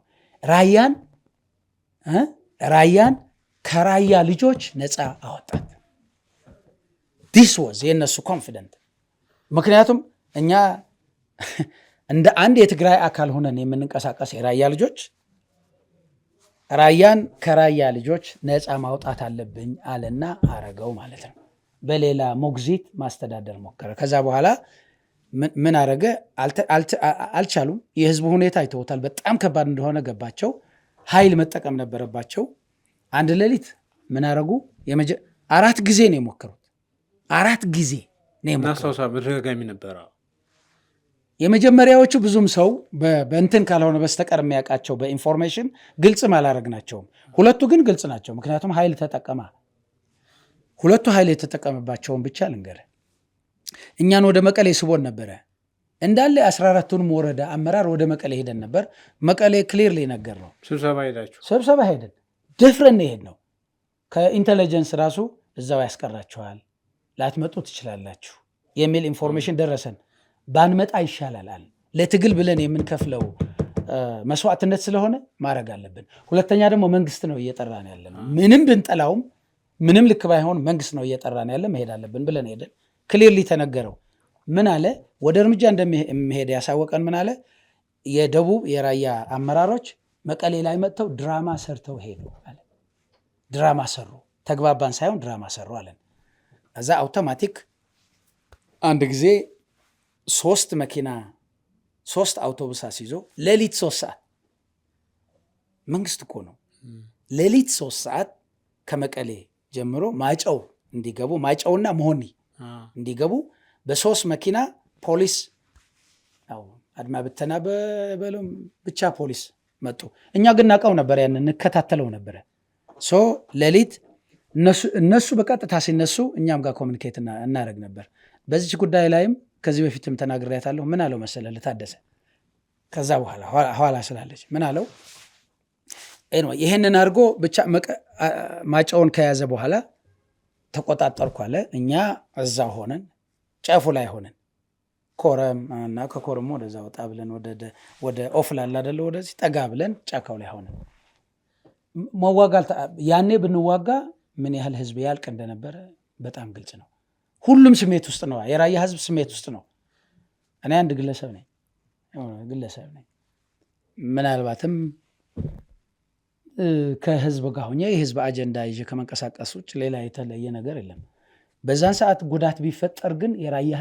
ራያን ከራያ ልጆች ነፃ አወጣት። ዲስ ወዝ የነሱ ኮንፊደንት። ምክንያቱም እኛ እንደ አንድ የትግራይ አካል ሆነን የምንንቀሳቀስ የራያ ልጆች ራያን ከራያ ልጆች ነፃ ማውጣት አለብኝ አለና አረገው ማለት ነው። በሌላ ሞግዚት ማስተዳደር ሞከረ። ከዛ በኋላ ምን አረገ? አልቻሉም። የህዝቡ ሁኔታ አይተውታል። በጣም ከባድ እንደሆነ ገባቸው። ኃይል መጠቀም ነበረባቸው። አንድ ሌሊት ምን አረጉ? 4 ጊዜ ነው የሞከሩት። 4 ጊዜ ነው የሞከሩት። የመጀመሪያዎቹ ብዙም ሰው በእንትን ካልሆነ በስተቀር የሚያውቃቸው በኢንፎርሜሽን ግልጽም አላረግናቸውም። ሁለቱ ግን ግልጽ ናቸው። ምክንያቱም ኃይል ተጠቀማ። ሁለቱ ኃይል የተጠቀመባቸውን ብቻ ልንገርህ። እኛን ወደ መቀሌ ስቦን ነበረ እንዳለ 14ቱንም ወረዳ አመራር ወደ መቀሌ ሄደን ነበር። መቀሌ ክሊርሊ ነገር ነው። ስብሰባ ሄደን ደፍረን ሄድ ነው። ከኢንቴሊጀንስ ራሱ እዛው ያስቀራችኋል፣ ላትመጡ ትችላላችሁ የሚል ኢንፎርሜሽን ደረሰን። ባንመጣ ይሻላል። ለትግል ብለን የምንከፍለው መስዋዕትነት ስለሆነ ማድረግ አለብን። ሁለተኛ ደግሞ መንግስት ነው እየጠራን ያለ። ምንም ብንጠላውም ምንም ልክ ባይሆን መንግስት ነው እየጠራን ያለ፣ መሄድ አለብን ብለን ሄደን ክሊርሊ ተነገረው። ምን አለ? ወደ እርምጃ እንደሚሄድ ያሳወቀን ምን አለ? የደቡብ የራያ አመራሮች መቀሌ ላይ መጥተው ድራማ ሰርተው ሄዱ አለ። ድራማ ሰሩ፣ ተግባባን ሳይሆን ድራማ ሰሩ አለን። እዛ አውቶማቲክ አንድ ጊዜ 3 መኪና 3 አውቶቡስ አስይዞ ሌሊት 3 ሰዓት መንግስት እኮ ነው። ሌሊት 3 ሰዓት ከመቀሌ ጀምሮ ማጨው እንዲገቡ ማጨውና መሆኒ እንዲገቡ በ3 መኪና ፖሊስ አድማ ብተና በለው ብቻ ፖሊስ መጡ። እኛ ግን ናቀው ነበር፣ ያን እንከታተለው ነበር። ሌሊት እነሱ በቀጥታ ሲነሱ እኛም ጋር ኮሚኒኬት እናደርግ ነበር። በዚች ጉዳይ ላይም ከዚህ በፊትም ተናግሬያታለሁ። ምን አለው መሰለህ ለታደሰ? ከዛ በኋላ ኋላ ስላለች ምን አለው? ይሄንን አድርጎ ብቻ ማጫውን ከያዘ በኋላ ተቆጣጠርኩ አለ። እኛ እዛ ሆነን ጫፉ ላይ ሆነን ኮረም እና ከኮረም ወደዛ ወጣ ብለን ወደ ኦፍላላ አይደለ ወደዚህ ጠጋ ብለን ጫካው ላይ ሆነን መዋጋል። ያኔ ብንዋጋ ምን ያህል ህዝብ ያልቅ እንደነበረ በጣም ግልጽ ነው። ሁሉም ስሜት ውስጥ ነው። የራያ ህዝብ ስሜት ውስጥ ነው። እኔ አንድ ግለሰብ ነኝ። ምናልባትም ከህዝብ ጋር ሆኜ የህዝብ አጀንዳ ይዤ ከመንቀሳቀስ ውጭ ሌላ የተለየ ነገር የለም። በዛን ሰዓት ጉዳት ቢፈጠር ግን የራያ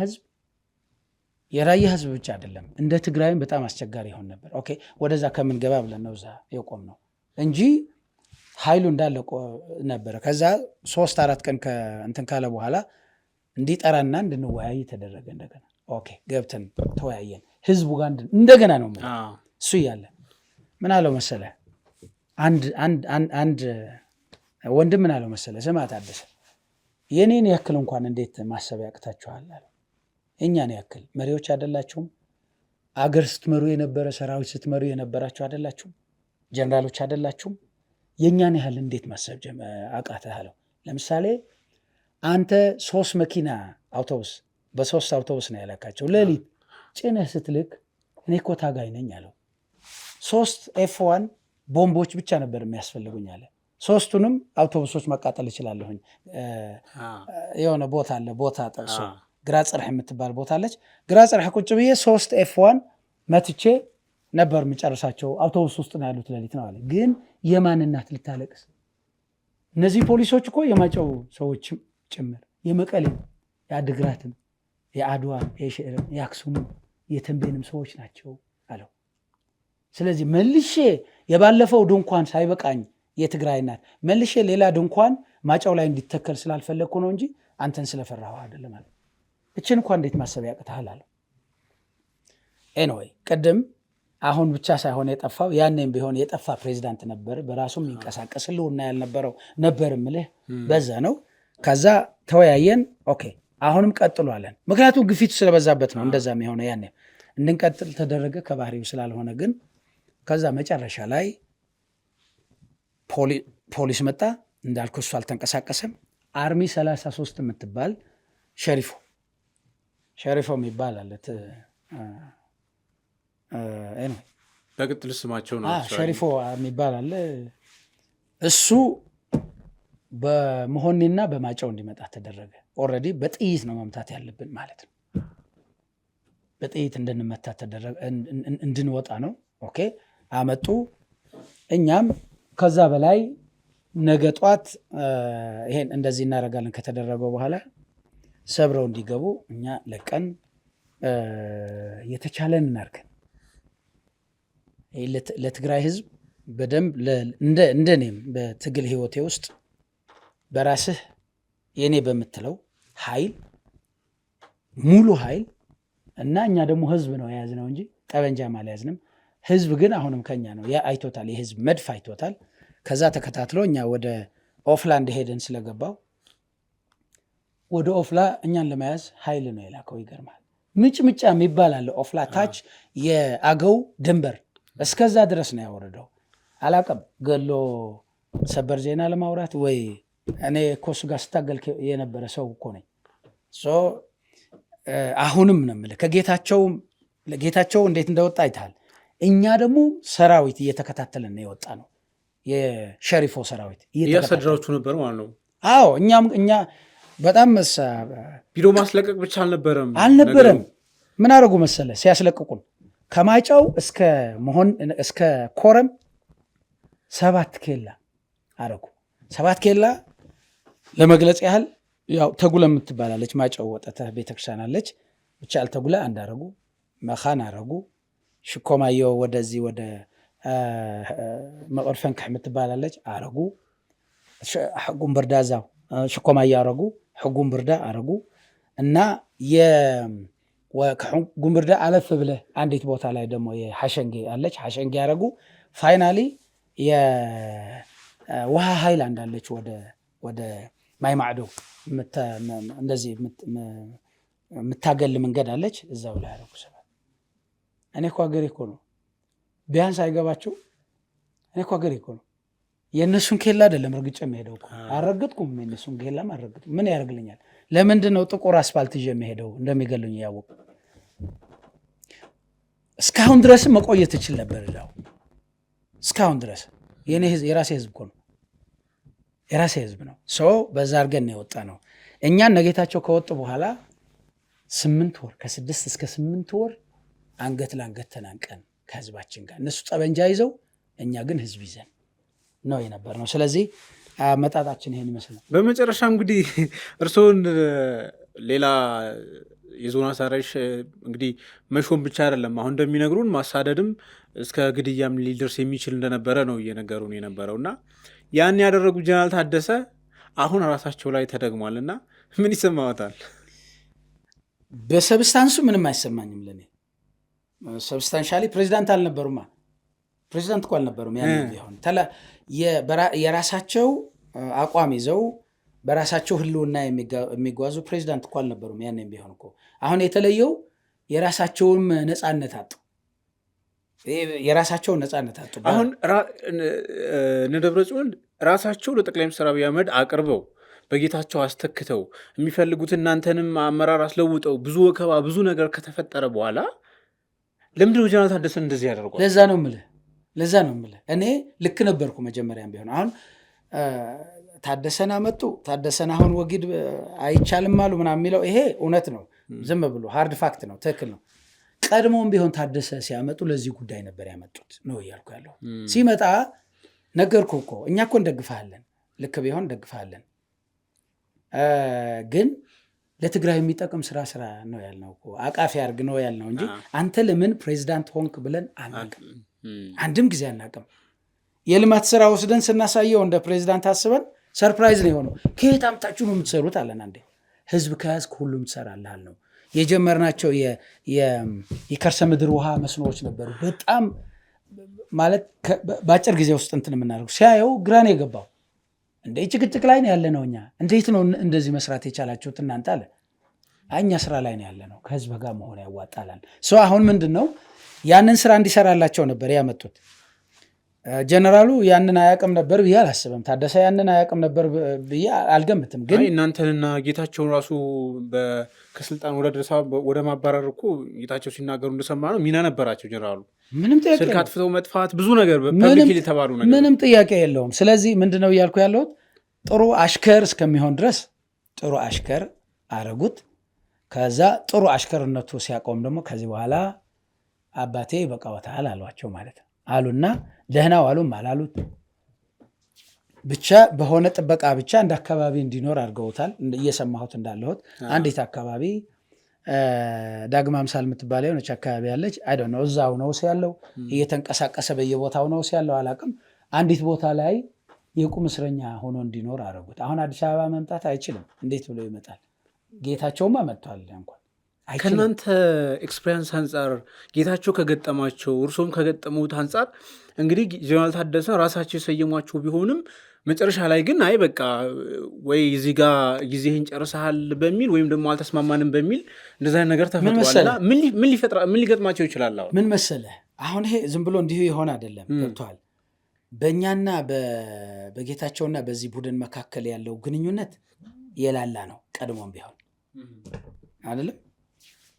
ህዝብ ብቻ አይደለም እንደ ትግራይም በጣም አስቸጋሪ ይሆን ነበር። ኦኬ ወደዛ ከምን ገባ ብለን ነው እዛ የቆም ነው እንጂ ኃይሉ እንዳለ ነበረ። ከዛ 3-4 ቀን እንትን ካለ በኋላ እንዲጠራና እንድንወያይ ተደረገ። እንደገና ኦኬ ገብተን ተወያየን። ህዝቡ ጋር እንደገና ነው እሱ እያለ ምን አለው መሰለ አንድ ወንድም ምን አለው መሰለ ስማ ታደሰ የኔን ያክል እንኳን እንዴት ማሰብ ያቅታችኋል አለ። እኛን ያክል መሪዎች አይደላችሁም? አገር ስትመሩ የነበረ ሰራዊት ስትመሩ የነበራችሁ አይደላችሁም? ጀነራሎች አይደላችሁም? የኛን ያህል እንዴት ማሰብ አቃተህ አለው። ለምሳሌ አንተ 3 መኪና አውቶቡስ በ3 አውቶቡስ ነው ያላካቸው ሌሊት ጭነህ ስትልክ እኔ እኮ ታጋይ ነኝ አለው። 3 F1 ቦምቦች ብቻ ነበር የሚያስፈልጉኝ አለ። 3ቱንም አውቶቡሶች ማቃጠል እችላለሁኝ። የሆነ ቦታ አለ፣ ቦታ ጠቅሶ ግራ ጽርሕ የምትባል ቦታ አለች። ግራ ጽርሕ ቁጭ ብዬ 3 F1 መትቼ ነበር የሚጨርሳቸው። አውቶቡስ ውስጥ ነው ያሉት ሌሊት ነው አለ። ግን የማን እናት ልታለቅስ? እነዚህ ፖሊሶች እኮ የማጨው ሰዎችም ጭምር የመቀሌ የአድግራትም የአድዋም የአክሱም የተንቤንም ሰዎች ናቸው አለው። ስለዚህ መልሼ የባለፈው ድንኳን ሳይበቃኝ የትግራይ ናት መልሼ ሌላ ድንኳን ማጫው ላይ እንዲተከል ስላልፈለግኩ ነው እንጂ አንተን ስለፈራሁ አይደለም አለ። እችን እንኳን እንዴት ማሰብ ያቅታል አለው። ኤኒዌይ ቅድም አሁን ብቻ ሳይሆን የጠፋው ያኔም ቢሆን የጠፋ ፕሬዚዳንት ነበር፣ በራሱም ይንቀሳቀስ ህልውና ያልነበረው ነበር ምልህ በዛ ነው። ከዛ ተወያየን። ኦኬ አሁንም ቀጥሉ አለን። ምክንያቱም ግፊቱ ስለበዛበት ነው እንደዛ የሆነ ያኔ እንድንቀጥል ተደረገ ከባህሪው ስላልሆነ። ግን ከዛ መጨረሻ ላይ ፖሊስ መጣ እንዳልኩ እሱ አልተንቀሳቀሰም። አርሚ 33 የምትባል ሸሪፎ የሚባል አለት በቅጥል ስማቸው ነው ሸሪፎ የሚባል አለ። እሱ በመሆኒና በማጫው እንዲመጣ ተደረገ። ኦልሬዲ በጥይት ነው መምታት ያለብን ማለት ነው። በጥይት እንድንመታ ተደረገ፣ እንድንወጣ ነው። ኦኬ አመጡ። እኛም ከዛ በላይ ነገ ጧት ይሄን እንደዚህ እናደርጋለን ከተደረገው በኋላ ሰብረው እንዲገቡ እኛ ለቀን የተቻለን እናርገን። ለትግራይ ህዝብ በደንብ እንደኔም በትግል ህይወቴ ውስጥ በራስህ የኔ በምትለው ኃይል ሙሉ ኃይል እና እኛ ደግሞ ህዝብ ነው የያዝነው እንጂ ጠበንጃም አልያዝንም። ህዝብ ግን አሁንም ከኛ ነው አይቶታል። የህዝብ መድፍ አይቶታል። ከዛ ተከታትሎ እኛ ወደ ኦፍላ እንደሄደን ስለገባው ወደ ኦፍላ እኛን ለመያዝ ኃይል ነው የላከው። ይገርማል። ምጭምጫ የሚባል አለ ኦፍላ ታች የአገው ድንበር እስከዛ ድረስ ነው ያወረደው። አላቀም ገሎ ሰበር ዜና ለማውራት ወይ እኔ ኮሱ ጋር ስታገል የነበረ ሰው እኮ ነኝ። አሁንም ነው የምልህ ከጌታቸው እንዴት እንደወጣ አይተሃል። እኛ ደግሞ ሰራዊት እየተከታተልን ነው የወጣ ነው። የሸሪፎ ሰራዊት እያሰድራችሁ ነበር ማለት ነው? አዎ እኛ በጣም ቢሮ ማስለቀቅ ብቻ አልነበረም። ምን አደረጉ መሰለ ሲያስለቅቁን ከማጫው እስከ ኮረም 7 ኬላ አደረጉ። 7 ኬላ ለመግለጽ ያህል ያው ተጉለ የምትባላለች ማጫው ወጣተ ቤተክርስቲያን አለች። ብቻ አልተጉለ አንዳረጉ መኻን አረጉ። ሽኮማየው ወደዚህ ወደ መቆርፈንክ የምትባላለች አረጉ። ሕጉም ብርዳ ዛው ሽኮማየ አረጉ። ሕጉም ብርዳ አረጉ እና ከሕጉም ብርዳ አለፍ ብለህ አንዲት ቦታ ላይ ደግሞ የሐሸንጌ አለች። ሐሸንጌ አረጉ። ፋይናሊ የውሃ ኃይል አንዳለች ወደ ማይማዕዶ እንደዚህ የምታገል መንገድ አለች። እዛው ላይ አረጉ። እኔ እኮ ሀገሬ እኮ ነው ቢያንስ አይገባቸው። እኔ እኮ ሀገሬ እኮ ነው። የእነሱን ኬላ አይደለም እርግጬ የምሄደው እኮ አልረግጥኩም። የእነሱን ኬላም አልረግጥም። ምን ያደርግልኛል? ለምንድን ነው ጥቁር አስፋልት ይዤ የምሄደው? እንደሚገሉኝ ያወቁ። እስካሁን ድረስም መቆየት እችል ነበር እዛው። እስካሁን ድረስ የራሴ ህዝብ እኮ ነው፣ የራሴ ህዝብ ነው። በዛ አድርገን የወጣ ነው። እኛን ነጌታቸው ከወጡ በኋላ 8 ወር ከ6 እስከ 8 ወር አንገት ለአንገት ተናንቀን ከህዝባችን ጋር፣ እነሱ ጠበንጃ ይዘው እኛ ግን ህዝብ ይዘን ነው የነበር ነው። ስለዚህ መጣጣችን ይሄን ይመስላል። በመጨረሻ እንግዲህ እርስዎን ሌላ የዞን አሳራሽ እንግዲህ መሾም ብቻ አይደለም አሁን እንደሚነግሩን ማሳደድም እስከ ግድያም ሊደርስ የሚችል እንደነበረ ነው እየነገሩን የነበረው እና ያን ያደረጉ ጀነራል ታደሰ አሁን ራሳቸው ላይ ተደግሟል እና ምን ይሰማዎታል? በሰብስታንሱ ምንም አይሰማኝም። ለኔ ሰብስታንሻሊ ፕሬዚዳንት አልነበሩማ። ፕሬዚዳንት እኮ አልነበሩም። ያን ቢሆን የራሳቸው አቋም ይዘው በራሳቸው ህልውና የሚጓዙ ፕሬዚዳንት እኮ አልነበሩም። ያን ቢሆን እኮ አሁን የተለየው የራሳቸውን ነፃነት አጡ። የራሳቸውን ነፃነት አጡ። አሁን ደብረጽዮን ራሳቸው ለጠቅላይ ሚኒስትር አብይ አህመድ አቅርበው በጌታቸው አስተክተው የሚፈልጉት እናንተንም አመራር አስለውጠው ብዙ ወከባ ብዙ ነገር ከተፈጠረ በኋላ ለምንድን ነው ጀነራል ታደሰን እንደዚህ ያደርጓል? ለዛ ነው የምልህ እኔ ልክ ነበርኩ መጀመሪያም ቢሆን። አሁን ታደሰን አመጡ፣ ታደሰን አሁን ወጊድ አይቻልም አሉ ምናምን የሚለው ይሄ እውነት ነው። ዝም ብሎ ሃርድ ፋክት ነው፣ ትክክል ነው። ቀድሞም ቢሆን ታደሰ ሲያመጡ ለዚህ ጉዳይ ነበር ያመጡት ነው እያልኩ ያለው። ሲመጣ ነገርኩ እኮ እኛ እኮ እንደግፋለን፣ ልክ ቢሆን እንደግፋለን። ግን ለትግራይ የሚጠቅም ስራ ነው ያልነው እኮ አቃፊ አርግ ነው ያልነው እንጂ አንተ ለምን ፕሬዚዳንት ሆንክ ብለን አናቅም። አንድም ጊዜ አናቅም። የልማት ስራ ወስደን ስናሳየው እንደ ፕሬዚዳንት አስበን ሰርፕራይዝ ነው የሆነው። ከየት አምጣችሁ ነው የምትሰሩት አለን። አንዴ ህዝብ ከያዝክ ሁሉም ትሰራለህ ነው የጀመርናቸው። የከርሰ ምድር ውሃ መስኖዎች ነበሩ። በጣም ማለት በአጭር ጊዜ ውስጥ እንትን የምናደርገው ሲያየው ግራን የገባው እንደ ጭቅጭቅ ላይ ነው ያለ ነው። እኛ እንዴት ነው እንደዚህ መስራት የቻላችሁት እናንተ አለ። እኛ ስራ ላይ ነው ያለ ነው። ከህዝብ ጋር መሆን ያዋጣላል። ሰው አሁን ምንድን ነው ያንን ስራ እንዲሰራላቸው ነበር ያመጡት። ጀነራሉ ያንን አያውቅም ነበር ብዬ አላስብም። ታደሰ ያንን አያውቅም ነበር ብዬ አልገምትም። ግን እናንተንና ጌታቸውን ራሱ ከስልጣን ወደ ማባረር እኮ ጌታቸው ሲናገሩ እንደሰማ ነው ሚና ነበራቸው ጀነራሉ። ምንም ጥያቄ ስልክ አጥፍተው መጥፋት ብዙ ነገር ፐብሊክ የተባሉ ነገር ምንም ጥያቄ የለውም። ስለዚህ ምንድነው እያልኩ ያለሁት ጥሩ አሽከር እስከሚሆን ድረስ ጥሩ አሽከር አረጉት። ከዛ ጥሩ አሽከርነቱ ሲያቆም ደግሞ ከዚህ በኋላ አባቴ ይበቃዎታል አሏቸው ማለት ነው። አሉና ደህና ዋሉም አላሉት ብቻ በሆነ ጥበቃ ብቻ እንደ አካባቢ እንዲኖር አድርገውታል። እየሰማሁት እንዳለሁት አንዲት አካባቢ ዳግማ ምሳል የምትባለ የሆነች አካባቢ ያለች አይ ዶንት ኖ እዛው ነው ያለው፣ እየተንቀሳቀሰ በየቦታው ነው ያለው አላውቅም። አንዲት ቦታ ላይ የቁም እስረኛ ሆኖ እንዲኖር አደረጉት። አሁን አዲስ አበባ መምጣት አይችልም። እንዴት ብሎ ይመጣል? ጌታቸውማ መጥቷል። እንኳን ከእናንተ ኤክስፔሪንስ አንጻር ጌታቸው ከገጠማቸው እርሶም ከገጠሙት አንጻር እንግዲህ ጀነራል ታደሰ ራሳቸው የሰየሟቸው ቢሆንም መጨረሻ ላይ ግን አይ በቃ ወይ እዚህ ጋር ጊዜህን ጨርሰሃል በሚል ወይም ደግሞ አልተስማማንም በሚል እንደዛ ነገር ተፈጥሯልና ምን ሊገጥማቸው ይችላል? ምን መሰለህ አሁን ይሄ ዝም ብሎ እንዲሁ የሆነ አይደለም። ገብቶሃል? በእኛና በጌታቸውና በዚህ ቡድን መካከል ያለው ግንኙነት የላላ ነው። ቀድሞም ቢሆን አይደለም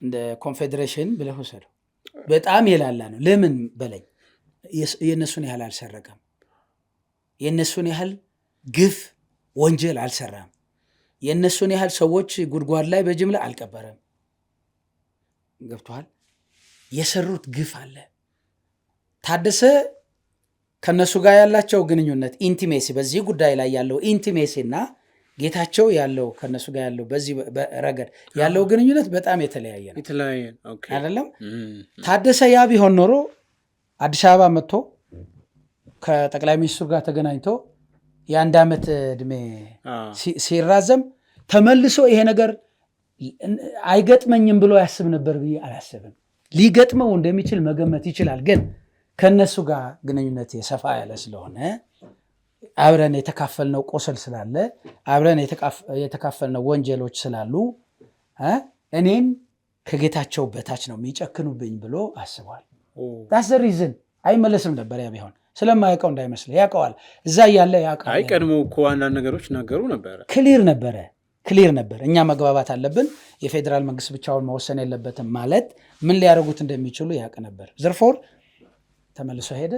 እንደ ኮንፌዴሬሽን ብለህ ወሰደው በጣም የላላ ነው። ለምን በለኝ የእነሱን ያህል አልሰረቀም። የእነሱን ያህል ግፍ ወንጀል አልሰራም። የእነሱን ያህል ሰዎች ጉድጓድ ላይ በጅምላ አልቀበረም። ገብቶሃል? የሰሩት ግፍ አለ። ታደሰ ከነሱ ጋር ያላቸው ግንኙነት ኢንቲሜሲ፣ በዚህ ጉዳይ ላይ ያለው ኢንቲሜሲ እና ጌታቸው ያለው ከነሱ ጋር ያለው በዚህ ረገድ ያለው ግንኙነት በጣም የተለያየ ነው። አይደለም? ታደሰ ያ ቢሆን ኖሮ አዲስ አበባ መጥቶ ከጠቅላይ ሚኒስትሩ ጋር ተገናኝቶ የአንድ ዓመት ዕድሜ ሲራዘም ተመልሶ ይሄ ነገር አይገጥመኝም ብሎ ያስብ ነበር ብዬ አላስብም። ሊገጥመው እንደሚችል መገመት ይችላል። ግን ከነሱ ጋር ግንኙነት የሰፋ ያለ ስለሆነ አብረን የተካፈልነው ቆሰል ስላለ አብረን የተካፈልነው ወንጀሎች ስላሉ እኔን ከጌታቸው በታች ነው የሚጨክኑብኝ ብሎ አስቧል። ዳስ ሪዝን አይመለስም ነበር። ያ ቢሆን ስለማያውቀው እንዳይመስል ያውቀዋል። እዛ እያለ ያውቀዋል። አይ ቀድሞ እኮ አንዳንድ ነገሮች ነገሩ ነበረ። ክሊር ነበር። እኛ መግባባት አለብን፣ የፌዴራል መንግስት ብቻውን መወሰን የለበትም ማለት ምን ሊያደርጉት እንደሚችሉ ያውቅ ነበር። ዘርፎር ተመልሶ ሄደ።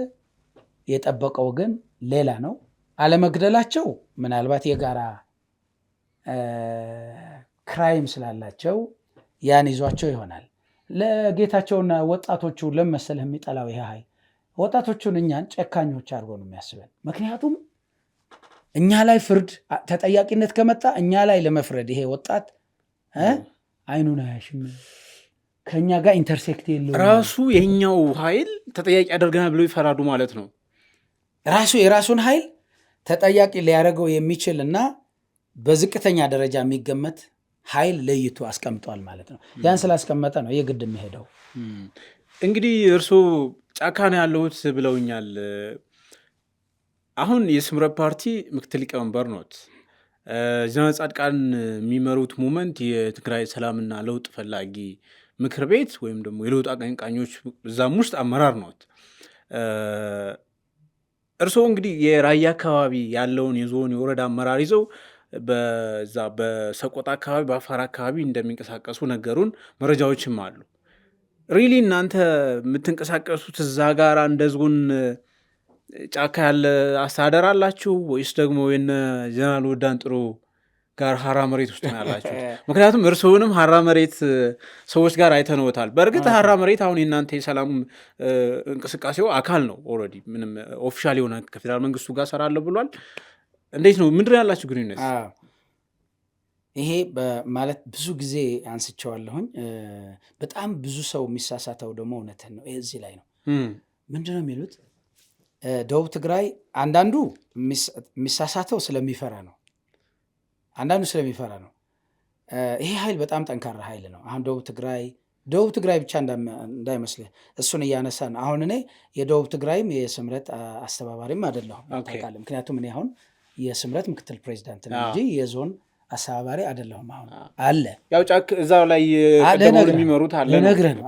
የጠበቀው ግን ሌላ ነው። አለመግደላቸው ምናልባት የጋራ ክራይም ስላላቸው ያን ይዟቸው ይሆናል። ለጌታቸውና ወጣቶቹ ለመሰለህ የሚጠላው ይሄ ኃይል ወጣቶቹን እኛን ጨካኞች አድርጎ ነው የሚያስበን። ምክንያቱም እኛ ላይ ፍርድ ተጠያቂነት ከመጣ እኛ ላይ ለመፍረድ ይሄ ወጣት አይኑን አያሽም፣ ከእኛ ጋር ኢንተርሴክት የለው። ራሱ የኛው ኃይል ተጠያቂ ያደርገናል ብለው ይፈራዱ ማለት ነው። ራሱ የራሱን ኃይል ተጠያቂ ሊያደርገው የሚችል እና በዝቅተኛ ደረጃ የሚገመት ኃይል ለይቶ አስቀምጧል ማለት ነው። ያን ስላስቀመጠ ነው የግድ የሚሄደው። እንግዲህ እርሶ ጫካ ነው ያለሁት ብለውኛል። አሁን የስምረት ፓርቲ ምክትል ሊቀመንበር ኖት። ጀነራል ጻድቃን የሚመሩት ሙመንት የትግራይ ሰላምና ለውጥ ፈላጊ ምክር ቤት ወይም ደግሞ የለውጥ አቀንቃኞች እዛም ውስጥ አመራር ኖት። እርስዎ እንግዲህ የራያ አካባቢ ያለውን የዞን የወረዳ አመራር ይዘው በዛ በሰቆጣ አካባቢ በአፋር አካባቢ እንደሚንቀሳቀሱ ነገሩን፣ መረጃዎችም አሉ። ሪሊ እናንተ የምትንቀሳቀሱት እዛ ጋር እንደ ዞን ጫካ ያለ አስተዳደር አላችሁ ወይስ ደግሞ የነ ጀነራል ወዳን ጥሩ ጋር ሀራ መሬት ውስጥ ነው ያላችሁ? ምክንያቱም እርስዎንም ሀራ መሬት ሰዎች ጋር አይተነውታል። በእርግጥ ሀራ መሬት አሁን የእናንተ የሰላም እንቅስቃሴው አካል ነው። ኦልሬዲ ምንም ኦፊሻል የሆነ ከፌዴራል መንግስቱ ጋር ሰራለሁ ብሏል። እንዴት ነው ምንድን ያላችሁ ግንኙነት? ይሄ ማለት ብዙ ጊዜ አንስቼዋለሁኝ። በጣም ብዙ ሰው የሚሳሳተው ደግሞ እውነትን ነው እዚህ ላይ ነው። ምንድነው የሚሉት ደቡብ ትግራይ አንዳንዱ የሚሳሳተው ስለሚፈራ ነው። ይሄ ኃይል በጣም ጠንካራ ኃይል ነው። አሁን ደቡብ ትግራይ ብቻ እንዳይመስልህ እሱን እያነሳን አሁን እኔ የደቡብ ትግራይም የስምረት አስተባባሪም አይደለሁም ታውቃለህ። ምክንያቱም እኔ አሁን የስምረት ምክትል ፕሬዚዳንት ነው እንጂ የዞን አስተባባሪ አይደለሁም። አሁን አለ ያው ጫክ እዛው ላይ ቀደሙን የሚመሩት አለ ለነግረህ ነው።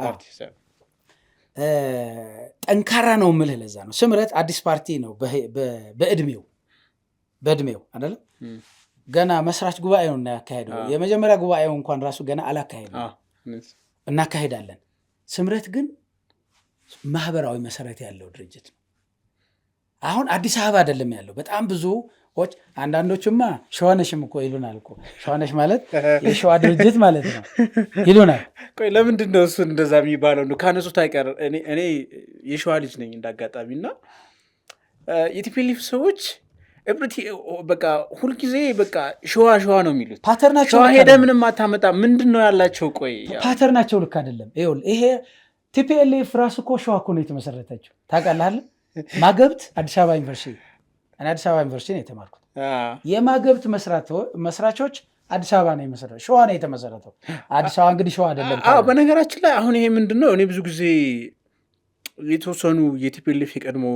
ጠንካራ ነው የምልህ ለዛ ነው። ስምረት አዲስ ፓርቲ ነው በእድሜው አይደለም። ገና መስራች ጉባኤውን እናያካሄደው። የመጀመሪያ ጉባኤው እንኳን ራሱ ገና አላካሄደው። እናካሄዳለን። ስምረት ግን ማህበራዊ መሰረት ያለው ድርጅት ነው። አሁን አዲስ አበባ አይደለም ያለው። በጣም ብዙዎች አንዳንዶችማ ሸዋነሽም እኮ ይሉናል እኮ። ሸዋነሽ ማለት የሸዋ ድርጅት ማለት ነው ይሉናል። ቆይ ለምንድን ነው እሱን እንደዛ የሚባለው? ነው ካነሱት አይቀር እኔ የሸዋ ልጅ ነኝ እንዳጋጣሚ እና የቲፒኤልኤፍ ሰዎች በቃ ሁልጊዜ በቃ ሸዋ ነው የሚሉት። ፓተርናቸው ሸዋ ሄደ ምንም አታመጣ ምንድን ነው ያላቸው? ቆይ ፓተርናቸው ልክ አይደለም። ይሄ ቲፒኤልኤፍ ራሱ እኮ ሸዋ እኮ ነው የተመሰረተችው ታውቃለህ። ማገብት አዲስ አበባ ዩኒቨርሲቲ አዲስ አበባ ዩኒቨርሲቲ ነው የተማርኩት። የማገብት መስራቾች አዲስ አበባ ነው የመሰረተው፣ ሸዋ ነው የተመሰረተው። አዲስ አበባ እንግዲህ ሸዋ አይደለም። በነገራችን ላይ አሁን ይሄ ምንድን ነው እኔ ብዙ ጊዜ የተወሰኑ የቲፒኤልኤፍ የቀድሞ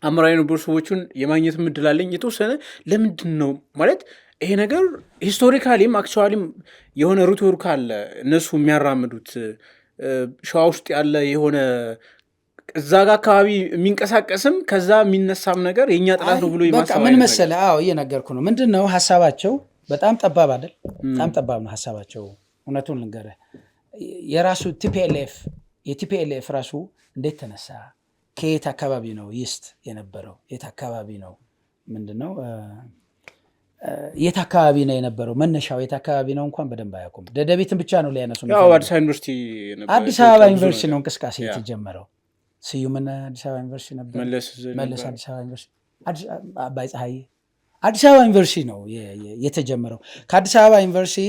አመራር የነበሩ ሰዎችን የማግኘት ምድል አለኝ የተወሰነ። ለምንድን ነው ማለት ይሄ ነገር ሂስቶሪካሊም አክቹዋሊም የሆነ ሩቶር ካለ እነሱ የሚያራምዱት ሸዋ ውስጥ ያለ የሆነ እዛ ጋር አካባቢ የሚንቀሳቀስም ከዛ የሚነሳም ነገር የእኛ ጥላት ነው ብሎ ይማሳል። ምን መሰለህ እየነገርኩ ነው። ምንድን ነው ሀሳባቸው በጣም ጠባብ አይደል? በጣም ጠባብ ነው ሀሳባቸው። እውነቱን ልንገርህ የራሱ የቲፒኤልኤፍ ራሱ እንዴት ተነሳ? ከየት አካባቢ ነው ይስት የነበረው? የት አካባቢ ነው ምንድነው የት አካባቢ ነው የነበረው? መነሻው የት አካባቢ ነው እንኳን በደንብ አያውቁም። ደደቢትን ብቻ ነው ሊያነሱ። አዲስ አበባ ዩኒቨርሲቲ ነው እንቅስቃሴ የተጀመረው። ስዩምን አዲስ አበባ ዩኒቨርሲቲ ነበር። መለስ አዲስ አበባ ዩኒቨርሲቲ፣ አባይ ፀሐይ አዲስ አበባ ዩኒቨርሲቲ ነው የተጀመረው። ከአዲስ አበባ ዩኒቨርሲቲ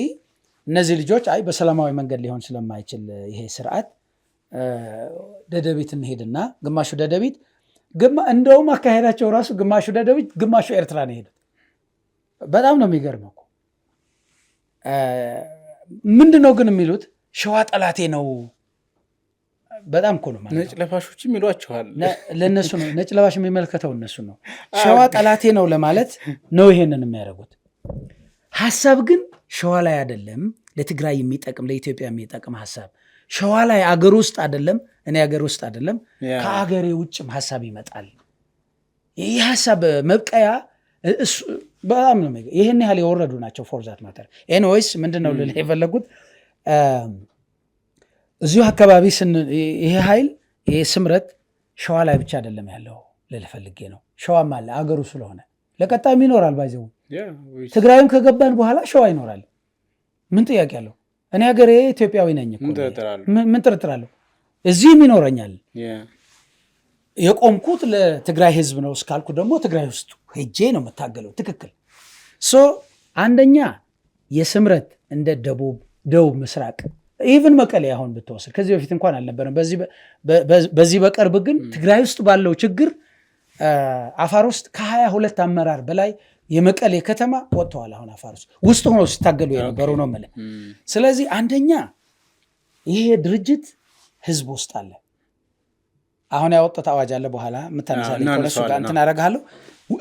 እነዚህ ልጆች በሰላማዊ መንገድ ሊሆን ስለማይችል ይሄ ስርዓት ደደቢት እንሄድና ግማሹ ደደቢት እንደውም አካሄዳቸው ራሱ ግማሹ ደደቢት ግማሹ ኤርትራ ነው ሄዱት። በጣም ነው የሚገርመው። ምንድነው ግን የሚሉት ሸዋ ጠላቴ ነው። በጣም እኮ ነው ነጭ ለባሾችም ይሏቸዋል። ለእነሱ ነው ነጭ ለባሽ የሚመለከተው እነሱ ነው። ሸዋ ጠላቴ ነው ለማለት ነው ይሄንን የሚያደርጉት። ሀሳብ ግን ሸዋ ላይ አይደለም ለትግራይ የሚጠቅም ለኢትዮጵያ የሚጠቅም ሀሳብ ሸዋ ላይ አገር ውስጥ አይደለም። እኔ አገር ውስጥ አይደለም ከአገሬ ውጭም ሀሳብ ይመጣል። ይህ ሀሳብ መብቀያ በጣም ነው ይህን ያህል የወረዱ ናቸው። ፎርዛት ማተር ኤኒዌይስ ምንድነው ልልህ የፈለጉት እዚሁ አካባቢ ይሄ ኃይል ይሄ ስምረት ሸዋ ላይ ብቻ አይደለም ያለው ልልህ ፈልጌ ነው። ሸዋም አለ አገሩ ስለሆነ ለቀጣይም ይኖራል። ባይዘው ትግራይም ከገባን በኋላ ሸዋ ይኖራል። ምን ጥያቄ አለው? እኔ ሀገሬ ኢትዮጵያዊ ነኝ እኮ ምን ጥርጥር አለው? እዚህም ይኖረኛል። የቆምኩት ለትግራይ ህዝብ ነው እስካልኩ ደግሞ ትግራይ ውስጥ ሄጄ ነው የምታገለው። ትክክል። አንደኛ የስምረት እንደ ደቡብ ምስራቅ ኢቭን መቀሌ አሁን ብትወስድ ከዚህ በፊት እንኳን አልነበረም። በዚህ በቅርብ ግን ትግራይ ውስጥ ባለው ችግር አፋር ውስጥ ከ22 አመራር በላይ የመቀሌ ከተማ ወጥተዋል። አሁን አፋር ውስጥ ሆኖ ሲታገሉ የነበሩ ነው ማለት። ስለዚህ አንደኛ ይሄ ድርጅት ህዝብ ውስጥ አለ። አሁን ያወጣው አዋጅ አለ። በኋላ ምታነሳለኝ ኮለሱ ጋር እንትን አረጋለሁ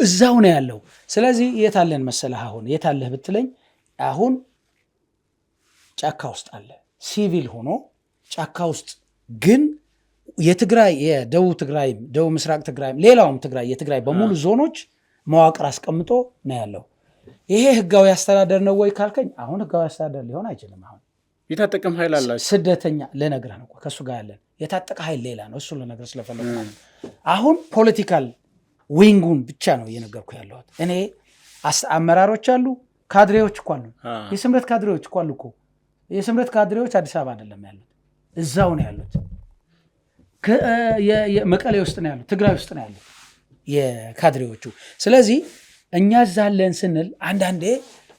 እዛው ነው ያለው። ስለዚህ የታለን መሰለህ? አሁን የታለህ ብትለኝ አሁን ጫካ ውስጥ አለ። ሲቪል ሆኖ ጫካ ውስጥ ግን የትግራይ የደቡብ ትግራይም ደቡብ ምስራቅ ትግራይም ሌላውም የትግራይ በሙሉ ዞኖች መዋቅር አስቀምጦ ነው ያለው። ይሄ ህጋዊ አስተዳደር ነው ወይ ካልከኝ አሁን ህጋዊ አስተዳደር ሊሆን አይችልም። አሁን የታጠቀም ኃይል አላቸው። ስደተኛ ልነግርህ ነው ከሱ ጋር ያለን የታጠቀ ኃይል ሌላ ነው። እሱ ልነግርህ ስለፈለኩ አሁን ፖለቲካል ዊንጉን ብቻ ነው እየነገርኩ ያለሁት። እኔ አመራሮች አሉ፣ ካድሬዎች እኮ አሉ፣ የስምረት ካድሬዎች እኮ አሉ እኮ። የስምረት ካድሬዎች አዲስ አበባ አይደለም ያሉት፣ እዛው ነው ያሉት። መቀሌ ውስጥ ነው ያሉት፣ ትግራይ ውስጥ ነው ያሉት የካድሬዎቹ። ስለዚህ እኛ እዛ አለን ስንል አንዳንዴ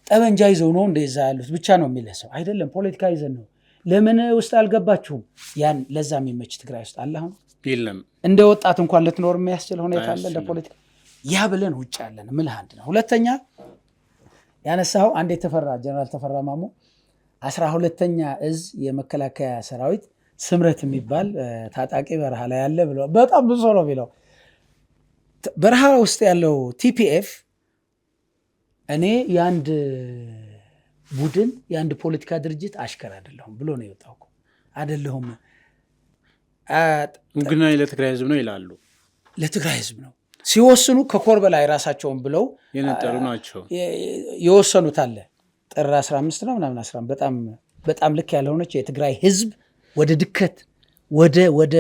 ጠበንጃ ይዘው ነው እንደዛ ያሉት ብቻ ነው የሚለሰው አይደለም። ፖለቲካ ይዘን ነው። ለምን ውስጥ አልገባችሁም? ያን ለዛ የሚመች ትግራይ ውስጥ አለ አሁን የለም። እንደ ወጣት እንኳን ልትኖር የሚያስችል ሁኔታ አለ እንደ ፖለቲካ ያ ብለን ውጭ ያለን ምልህ አንድ ነው። ሁለተኛ ያነሳው አንድ የተፈራ ጀነራል ተፈራ ማሞ 12ኛ እዝ የመከላከያ ሰራዊት ስምረት የሚባል ታጣቂ በረሃ ላይ ያለ ብሎ በጣም ብዙ ነው ብለው በረሃ ውስጥ ያለው ቲፒኤፍ እኔ የአንድ ቡድን የአንድ ፖለቲካ ድርጅት አሽከር አይደለሁም ብሎ ነው የወጣው። አይደለሁም ግን ለትግራይ ህዝብ ነው ይላሉ። ለትግራይ ህዝብ ነው ሲወስኑ ከኮር በላይ ራሳቸውን ብለው የነጠሩ ናቸው የወሰኑት አለ። ጥር 15 ነው ምናምን 15 በጣም ልክ ያልሆነች የትግራይ ህዝብ ወደ ድከት ወደ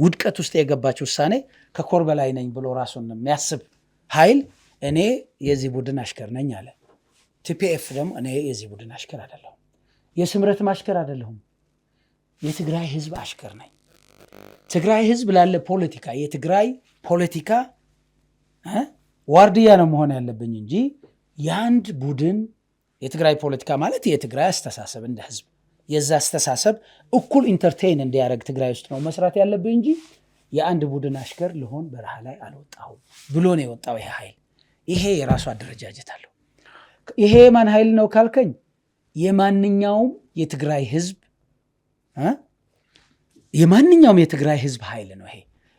ውድቀት ውስጥ የገባች ውሳኔ ከኮር በላይ ነኝ ብሎ ራሱን የሚያስብ ኃይል እኔ የዚህ ቡድን አሽከር ነኝ አለ። ቲፒኤፍ ደግሞ እኔ የዚህ ቡድን አሽከር አይደለሁም፣ የስምረት አሽከር አይደለሁም፣ የትግራይ ህዝብ አሽከር ነኝ። ትግራይ ህዝብ ላለ ፖለቲካ የትግራይ ፖለቲካ ዋርድያ ነው መሆን ያለብኝ እንጂ የአንድ ቡድን የትግራይ ፖለቲካ ማለት የትግራይ አስተሳሰብ እንደ ህዝብ የዛ አስተሳሰብ እኩል ኢንተርቴይን እንዲያደርግ ትግራይ ውስጥ ነው መስራት ያለብኝ እንጂ የአንድ ቡድን አሽከር ልሆን በረሃ ላይ አልወጣሁም ብሎ ነው የወጣው ይሄ ኃይል። ይሄ የራሱ አደረጃጀት አለው። ይሄ የማን ኃይል ነው ካልከኝ የማንኛውም የትግራይ ህዝብ ኃይል ነው። ይሄ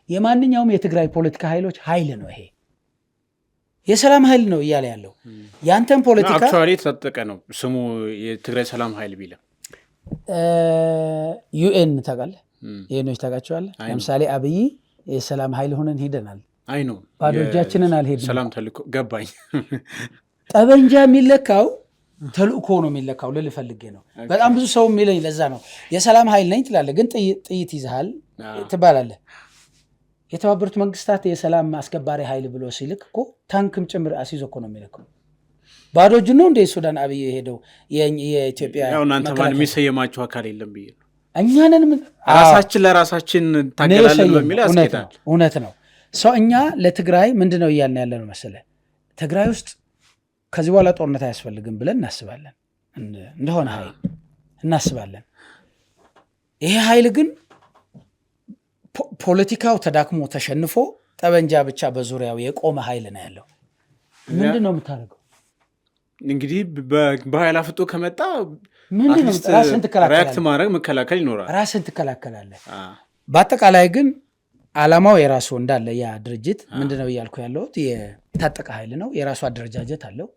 የማንኛውም የትግራይ ፖለቲካ ኃይሎች ኃይል ነው። ይሄ የሰላም ኃይል ነው እያለ ያለው ያንተን ፖለቲካ አክቹዋሊ የተጠቀ ነው ስሙ የትግራይ ሰላም ኃይል ቢለ ዩኤን ታውቃለህ? ይሄኖች ታውቃቸዋለህ? ለምሳሌ አብይ የሰላም ኃይል ሆነን ሄደናል። አይ ነው ባዶ እጃችንን አልሄድንም። ሰላም ተልኮ ገባኝ። ጠበንጃ የሚለካው ተልእኮ ነው የሚለካው ልልህ ፈልጌ ነው። በጣም ብዙ ሰው የሚለኝ ለዛ ነው የሰላም ኃይል ነኝ ትላለህ፣ ግን ጥይት ይዘሃል ትባላለህ። የተባበሩት መንግስታት የሰላም አስከባሪ ኃይል ብሎ ሲልክ እኮ ታንክም ጭምር አስይዞ እኮ ነው የሚልከው። ባዶ እጁ ነው እንደ ሱዳን አብይ ሄደው የኢትዮጵያ ያው እናንተ ማን የሚሰየማችሁ አካል የለም ብዬ ነው። እኛንን ራሳችን ለራሳችን ታገላለን በሚል ያስኬዳል። እውነት ነው። ሰው እኛ ለትግራይ ምንድነው እያልን ያለ ነው መሰለህ? ትግራይ ውስጥ ከዚህ በኋላ ጦርነት አያስፈልግም ብለን እናስባለን፣ እንደሆነ ኃይል እናስባለን። ይሄ ኃይል ግን ፖለቲካው ተዳክሞ ተሸንፎ ጠበንጃ ብቻ በዙሪያው የቆመ ኃይል ነው ያለው። ምንድን ነው የምታደርገው? እንግዲህ በኃይል አፍጦ ከመጣ ራስን ሪያክት ማድረግ መከላከል ይኖራል። ራስን ትከላከላለህ። በአጠቃላይ ግን ዓላማው የራሱ እንዳለ ያ ድርጅት ምንድነው እያልኩ ያለሁት የታጠቀ ኃይል ነው። የራሱ አደረጃጀት አለው፣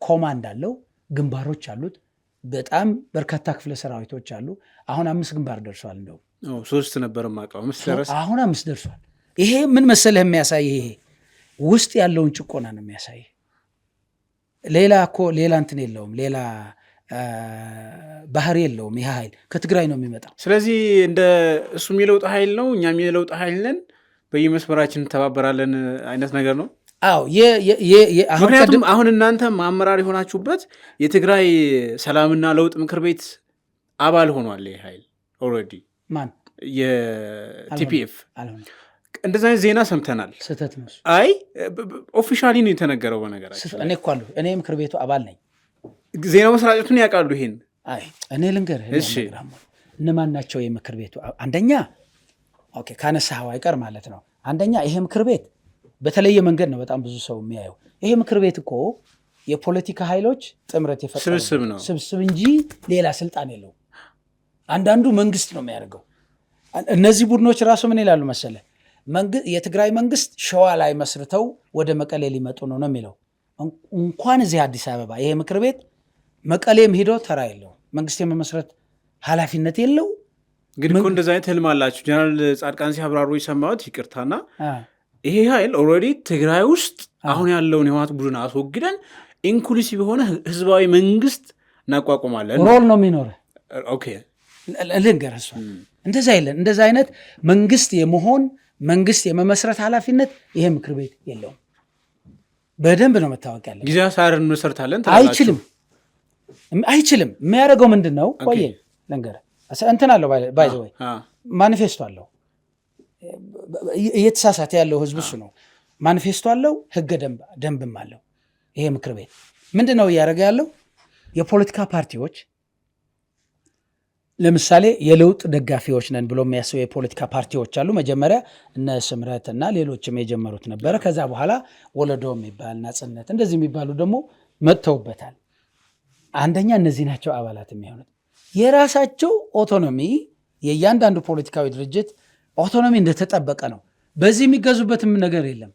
ኮማንድ አለው፣ ግንባሮች አሉት። በጣም በርካታ ክፍለ ሰራዊቶች አሉ። አሁን 5 ግንባር ደርሷል። እንደው 3 ነበር ማቀው አሁን 5 ደርሷል። ይሄ ምን መሰለህ የሚያሳይ ይሄ ውስጥ ያለውን ጭቆና ነው የሚያሳይ። ሌላ እንትን የለውም፣ ሌላ ባህሪ የለውም። ይህ ኃይል ከትግራይ ነው የሚመጣው። ስለዚህ እንደ እሱ የሚለውጥ ኃይል ነው፣ እኛ የሚለውጥ ኃይል ነን፣ በየመስመራችን እንተባበራለን አይነት ነገር ነው። አዎ ምክንያቱም አሁን እናንተ ማመራር የሆናችሁበት የትግራይ ሰላምና ለውጥ ምክር ቤት አባል ሆኗል። ይህ ኃይል ኦልሬዲ ማን የቲፒኤፍ እንደዚህ አይነት ዜና ሰምተናል። ስህተት ነው። አይ ኦፊሻሊ ነው የተነገረው። በነገራችን እኔ እኮ አለሁ፣ እኔ ምክር ቤቱ አባል ነኝ። ዜና መስራጨቱን ያውቃሉ። ይሄን አይ እኔ ልንገርህ እነማን ናቸው የምክር ቤቱ? አንደኛ ካነሳኸው አይቀር ማለት ነው። አንደኛ ይሄ ምክር ቤት በተለየ መንገድ ነው በጣም ብዙ ሰው የሚያየው። ይሄ ምክር ቤት እኮ የፖለቲካ ኃይሎች ጥምረት የፈጠረ ስብስብ እንጂ ሌላ ስልጣን የለው። አንዳንዱ መንግስት ነው የሚያደርገው። እነዚህ ቡድኖች ራሱ ምን ይላሉ መሰለ? የትግራይ መንግስት ሸዋ ላይ መስርተው ወደ መቀሌ ሊመጡ ነው የሚለው። እንኳን እዚህ አዲስ አበባ ይሄ ምክር ቤት መቀሌም ሂዶ ተራ የለው፣ መንግስት የመመስረት ኃላፊነት የለው። ግን እኮ እንደዛ አይነት ህልም አላችሁ። ጀነራል ጻድቃን ሲያብራሩ የሰማሁት ይቅርታና ይሄ ኃይል ኦልሬዲ ትግራይ ውስጥ አሁን ያለውን የህወሓት ቡድን አስወግደን ኢንክሉሲቭ የሆነ ህዝባዊ መንግስት እናቋቁማለን ሮል ነው የሚኖር። ኦኬ ልንገር እሷ እንደዛ ይለን እንደዛ አይነት መንግስት የመሆን መንግስት የመመስረት ኃላፊነት ይሄ ምክር ቤት የለውም። በደንብ ነው መታወቅ ያለ። ጊዜ ሳርን መሰርታለን አይችልም። የሚያደርገው ምንድን ነው? ቆየ ልንገር እንትን አለው ባይ ዘ ወይ ማኒፌስቶ አለው። እየተሳሳተ ያለው ህዝብ እሱ ነው። ማኒፌስቶ አለው፣ ህገ ደንብም አለው። ይሄ ምክር ቤት ምንድን ነው እያደረገ ያለው? የፖለቲካ ፓርቲዎች ለምሳሌ የለውጥ ደጋፊዎች ነን ብሎ የሚያስቡ የፖለቲካ ፓርቲዎች አሉ። መጀመሪያ እነ ስምረት እና ሌሎችም የጀመሩት ነበረ። ከዛ በኋላ ወለዶ የሚባል ናጽነት እንደዚህ የሚባሉ ደግሞ መጥተውበታል። አንደኛ እነዚህ ናቸው አባላት የሚሆኑት። የራሳቸው ኦቶኖሚ የእያንዳንዱ ፖለቲካዊ ድርጅት ኦቶኖሚ እንደተጠበቀ ነው። በዚህ የሚገዙበትም ነገር የለም።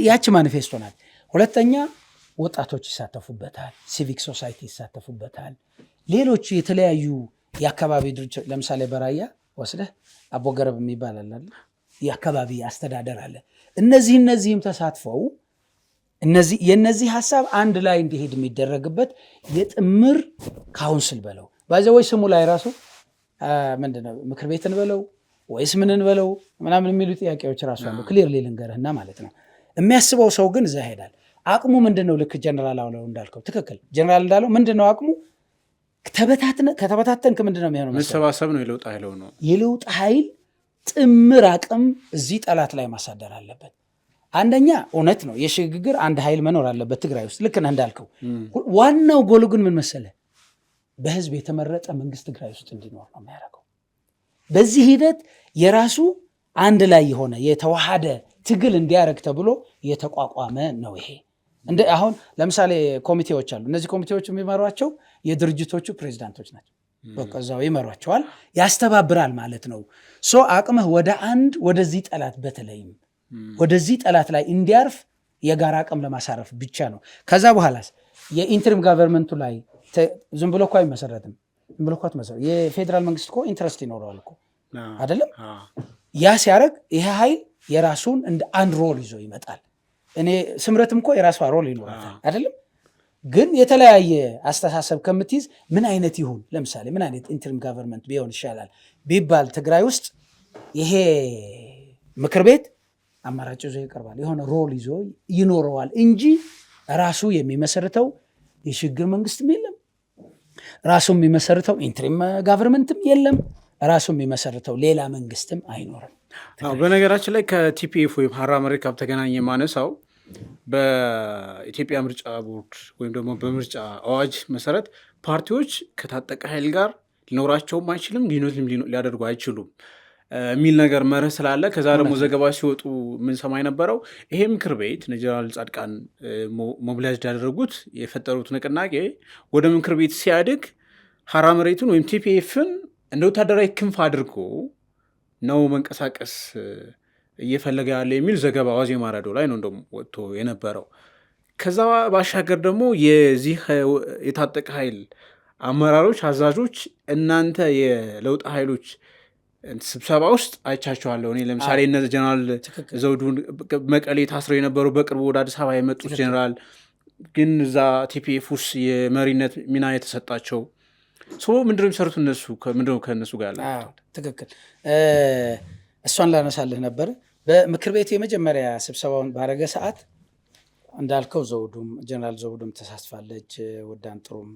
ያቺ ማኒፌስቶ ናት። ሁለተኛ ወጣቶች ይሳተፉበታል፣ ሲቪክ ሶሳይቲ ይሳተፉበታል። ሌሎቹ የተለያዩ የአካባቢ ድርጅቶች ለምሳሌ በራያ ወስደህ አቦገረብ የሚባል አለ፣ የአካባቢ አስተዳደር አለ። እነዚህም ተሳትፈው የነዚህ ሀሳብ አንድ ላይ እንዲሄድ የሚደረግበት የጥምር ካውንስል በለው ባይዘወይ ስሙ ላይ ራሱ ምንድነው ምክር ቤትን በለው ወይስ ምንን በለው ምናምን የሚሉ ጥያቄዎች ራሱ አሉ። ክሊርሊ ልንገርህና ማለት ነው። የሚያስበው ሰው ግን እዛ ይሄዳል። አቅሙ ምንድነው? ልክ ጀነራል አውለው እንዳልከው ትክክል። ጀነራል እንዳለው ምንድነው አቅሙ? ከተበታተንክ ምንድነው የሚሆነው? መሰባሰብ ነው። የለውጥ ኃይል ነው። የለውጥ ኃይል ጥምር አቅም እዚህ ጠላት ላይ ማሳደር አለበት። አንደኛ እውነት ነው የሽግግር አንድ ኃይል መኖር አለበት ትግራይ ውስጥ ልክ ነህ እንዳልከው። ዋናው ጎሉ ግን ምን መሰለህ? በህዝብ የተመረጠ መንግስት ትግራይ ውስጥ እንዲኖር ነው የሚያደርገው። በዚህ ሂደት የራሱ አንድ ላይ የሆነ የተዋሃደ ትግል እንዲያደርግ ተብሎ የተቋቋመ ነው። ይሄ አሁን ለምሳሌ ኮሚቴዎች አሉ። እነዚህ ኮሚቴዎች የሚመሯቸው የድርጅቶቹ ፕሬዚዳንቶች ናቸው። በቀዛው ይመሯቸዋል፣ ያስተባብራል ማለት ነው። አቅምህ ወደዚህ ጠላት በተለይም ወደዚህ ጠላት ላይ እንዲያርፍ የጋራ አቅም ለማሳረፍ ብቻ ነው። ከዛ በኋላስ የኢንተሪም ጋቨርንመንቱ ላይ ዝም ብሎ እኮ አይመሰረትም። ዝም ብሎ እኮ አትመሰረት። የፌዴራል መንግስት እኮ ኢንትረስት ይኖረዋል እኮ አይደለም? ያ ሲያደርግ ይሄ ኃይል የራሱን እንደ አንድ ሮል ይዞ ይመጣል። ስምረትም እኮ የራሷ ሮል ይኖራታል አይደለም? ግን የተለያየ አስተሳሰብ ከምትይዝ ምን አይነት ይሁን፣ ለምሳሌ ምን አይነት ኢንተሪም ጋቨርንመንት ቢሆን ይሻላል ቢባል ትግራይ ውስጥ ይሄ ምክር ቤት አማራጭ ይዞ ይቀርባል። የሆነ ሮል ይዞ ይኖረዋል እንጂ ራሱ የሚመሰርተው የሽግግር መንግስትም የለም፣ ራሱ የሚመሰርተው ኢንተሪም ጋቨርንመንትም የለም፣ ራሱ የሚመሰርተው ሌላ መንግስትም አይኖርም። በነገራችን ላይ ከቲፒኤፍ ወይም ሀራ መሬት ጋር ተገናኘ ማነሳው በኢትዮጵያ ምርጫ ቦርድ ወይም ደግሞ በምርጫ አዋጅ መሰረት ፓርቲዎች ከታጠቀ ኃይል ጋር ሊኖራቸውም አይችልም፣ ሊያደርጉ አይችሉም የሚል ነገር መርህ ስላለ ከዛ ደግሞ ዘገባ ሲወጡ ምን ሰማይ ነበረው ይሄ ምክር ቤት ጀነራል ጻድቃን ሞቢላይዝድ ያደረጉት የፈጠሩት ንቅናቄ ወደ ምክር ቤት ሲያድግ ሀራ መሬቱን ወይም ቲፒኤፍን እንደ ወታደራዊ ክንፍ አድርጎ ነው መንቀሳቀስ እየፈለገ ያለ የሚል ዘገባ ዋዜማ ራዲዮ ላይ ነው እንደውም ወጥቶ የነበረው። ከዛ ባሻገር ደግሞ የዚህ የታጠቀ ኃይል አመራሮች፣ አዛዦች እናንተ የለውጥ ኃይሎች ስብሰባ ውስጥ አይቻቸዋለሁ። እኔ ለምሳሌ እነዚህ ጀነራል ዘውዱን መቀሌ ታስረው የነበሩ በቅርቡ ወደ አዲስ አበባ የመጡት ጀነራል ግን እዛ ቲፒኤፍ ውስጥ የመሪነት ሚና የተሰጣቸው ምንድነው የሚሰሩት? ምንድነው ከእነሱ ጋር ያለ? ትክክል። እሷን ላነሳልህ ነበር። በምክር ቤቱ የመጀመሪያ ስብሰባውን ባረገ ሰዓት እንዳልከው ጀነራል ዘውዱም ተሳትፋለች፣ ወዳን ጥሩም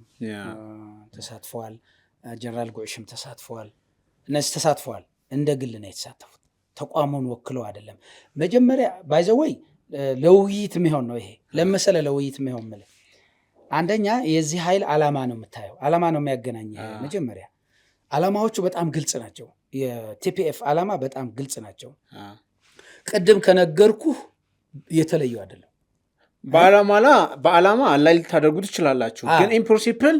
ተሳትፈዋል፣ ጀነራል ጉዕሽም ተሳትፈዋል። እነዚህ ተሳትፈዋል። እንደ ግል ነው የተሳተፉት፣ ተቋሙን ወክለው አይደለም። መጀመሪያ ባይዘወይ ለውይይት የሚሆን ነው። ይሄ ለመሰለ ለውይይት የሚሆን ምለ አንደኛ የዚህ ኃይል ዓላማ ነው የምታየው፣ ዓላማ ነው የሚያገናኝ። መጀመሪያ ዓላማዎቹ በጣም ግልጽ ናቸው። የቲፒኤፍ ዓላማ በጣም ግልጽ ናቸው። ቅድም ከነገርኩህ የተለዩ አይደለም። በዓላማ ላይ ልታደርጉ ትችላላችሁ፣ ግን ኢን ፕሪንሲፕል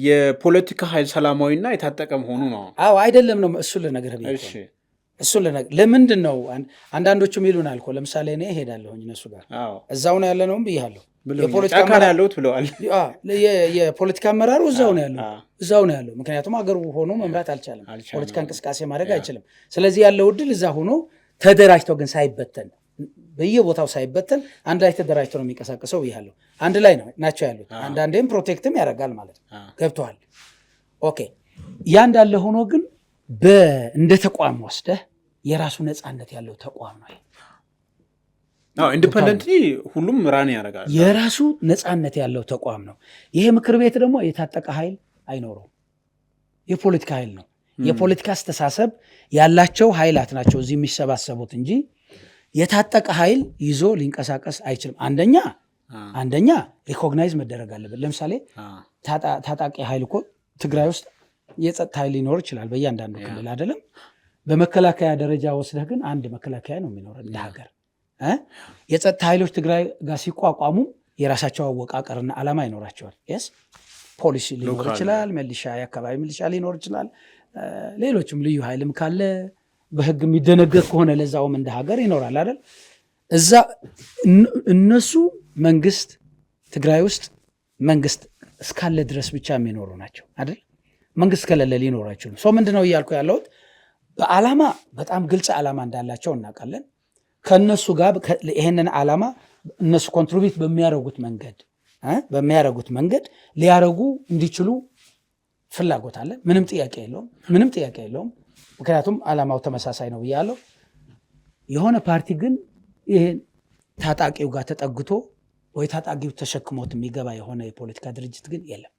የፖለቲካ ኃይል ሰላማዊና የታጠቀ መሆኑ ነው። አይደለም ነው እሱ ልነግርህ። ለምንድን ነው አንዳንዶቹም ይሉናል እኮ ለምሳሌ እኔ እሄዳለሁኝ እነሱ ጋር እዛው ነው ያለ ነውም ብያለሁ። የፖለቲካ አመራሩ እዛው ነው ያለው። ምክንያቱም ሀገሩ ሆኖ መምራት አልቻለም፣ ፖለቲካ እንቅስቃሴ ማድረግ አይችልም። ስለዚህ ያለው እድል እዛ ሆኖ ተደራጅተው ግን ሳይበተን በየቦታው ሳይበተን አንድ ላይ ተደራጅቶ ነው የሚንቀሳቀሰው ብያለሁ። አንድ ላይ ናቸው ያሉት። አንዳንዴም ፕሮቴክትም ያደርጋል ማለት ነው። ገብተዋል። ኦኬ። ያ እንዳለ ሆኖ ግን እንደ ተቋም ወስደህ የራሱ ነፃነት ያለው ተቋም ነው። ኢንዲፐንደንትሊ ሁሉም ራን ያደርጋል። የራሱ ነፃነት ያለው ተቋም ነው። ይሄ ምክር ቤት ደግሞ የታጠቀ ኃይል አይኖረውም። የፖለቲካ ኃይል ነው። የፖለቲካ አስተሳሰብ ያላቸው ኃይላት ናቸው እዚህ የሚሰባሰቡት እንጂ የታጠቀ ኃይል ይዞ ሊንቀሳቀስ አይችልም። አንደኛ አንደኛ ሪኮግናይዝ መደረግ አለበት። ለምሳሌ ታጣቂ ኃይል እኮ ትግራይ ውስጥ የጸጥታ ኃይል ሊኖር ይችላል በእያንዳንዱ ክልል አይደለም። በመከላከያ ደረጃ ወስደህ ግን አንድ መከላከያ ነው የሚኖር እንደ ሀገር። የጸጥታ ኃይሎች ትግራይ ጋር ሲቋቋሙ የራሳቸው አወቃቀርና ዓላማ ይኖራቸዋል። ስ ፖሊሲ ሊኖር ይችላል፣ ሚሊሻ፣ የአካባቢ ሚሊሻ ሊኖር ይችላል። ሌሎችም ልዩ ኃይልም ካለ በህግ የሚደነገግ ከሆነ ለዛውም እንደ ሀገር ይኖራል አይደል? እዛ እነሱ መንግስት ትግራይ ውስጥ መንግስት እስካለ ድረስ ብቻ የሚኖሩ ናቸው አይደል? መንግስት ከሌለ ሊኖሩ አይችሉም። ሰው ምንድነው እያልኩ ያለሁት በዓላማ በጣም ግልጽ ዓላማ እንዳላቸው እናውቃለን። ከነሱ ጋር ይሄንን ዓላማ እነሱ ኮንትሪቢዩት በሚያደርጉት መንገድ ሊያደርጉ እንዲችሉ ፍላጎት አለ። ምንም ጥያቄ የለውም። ምክንያቱም ዓላማው ተመሳሳይ ነው ብያለሁ። የሆነ ፓርቲ ግን ይሄን ታጣቂው ጋር ተጠግቶ ወይ ታጣቂው ተሸክሞት የሚገባ የሆነ የፖለቲካ ድርጅት ግን የለም።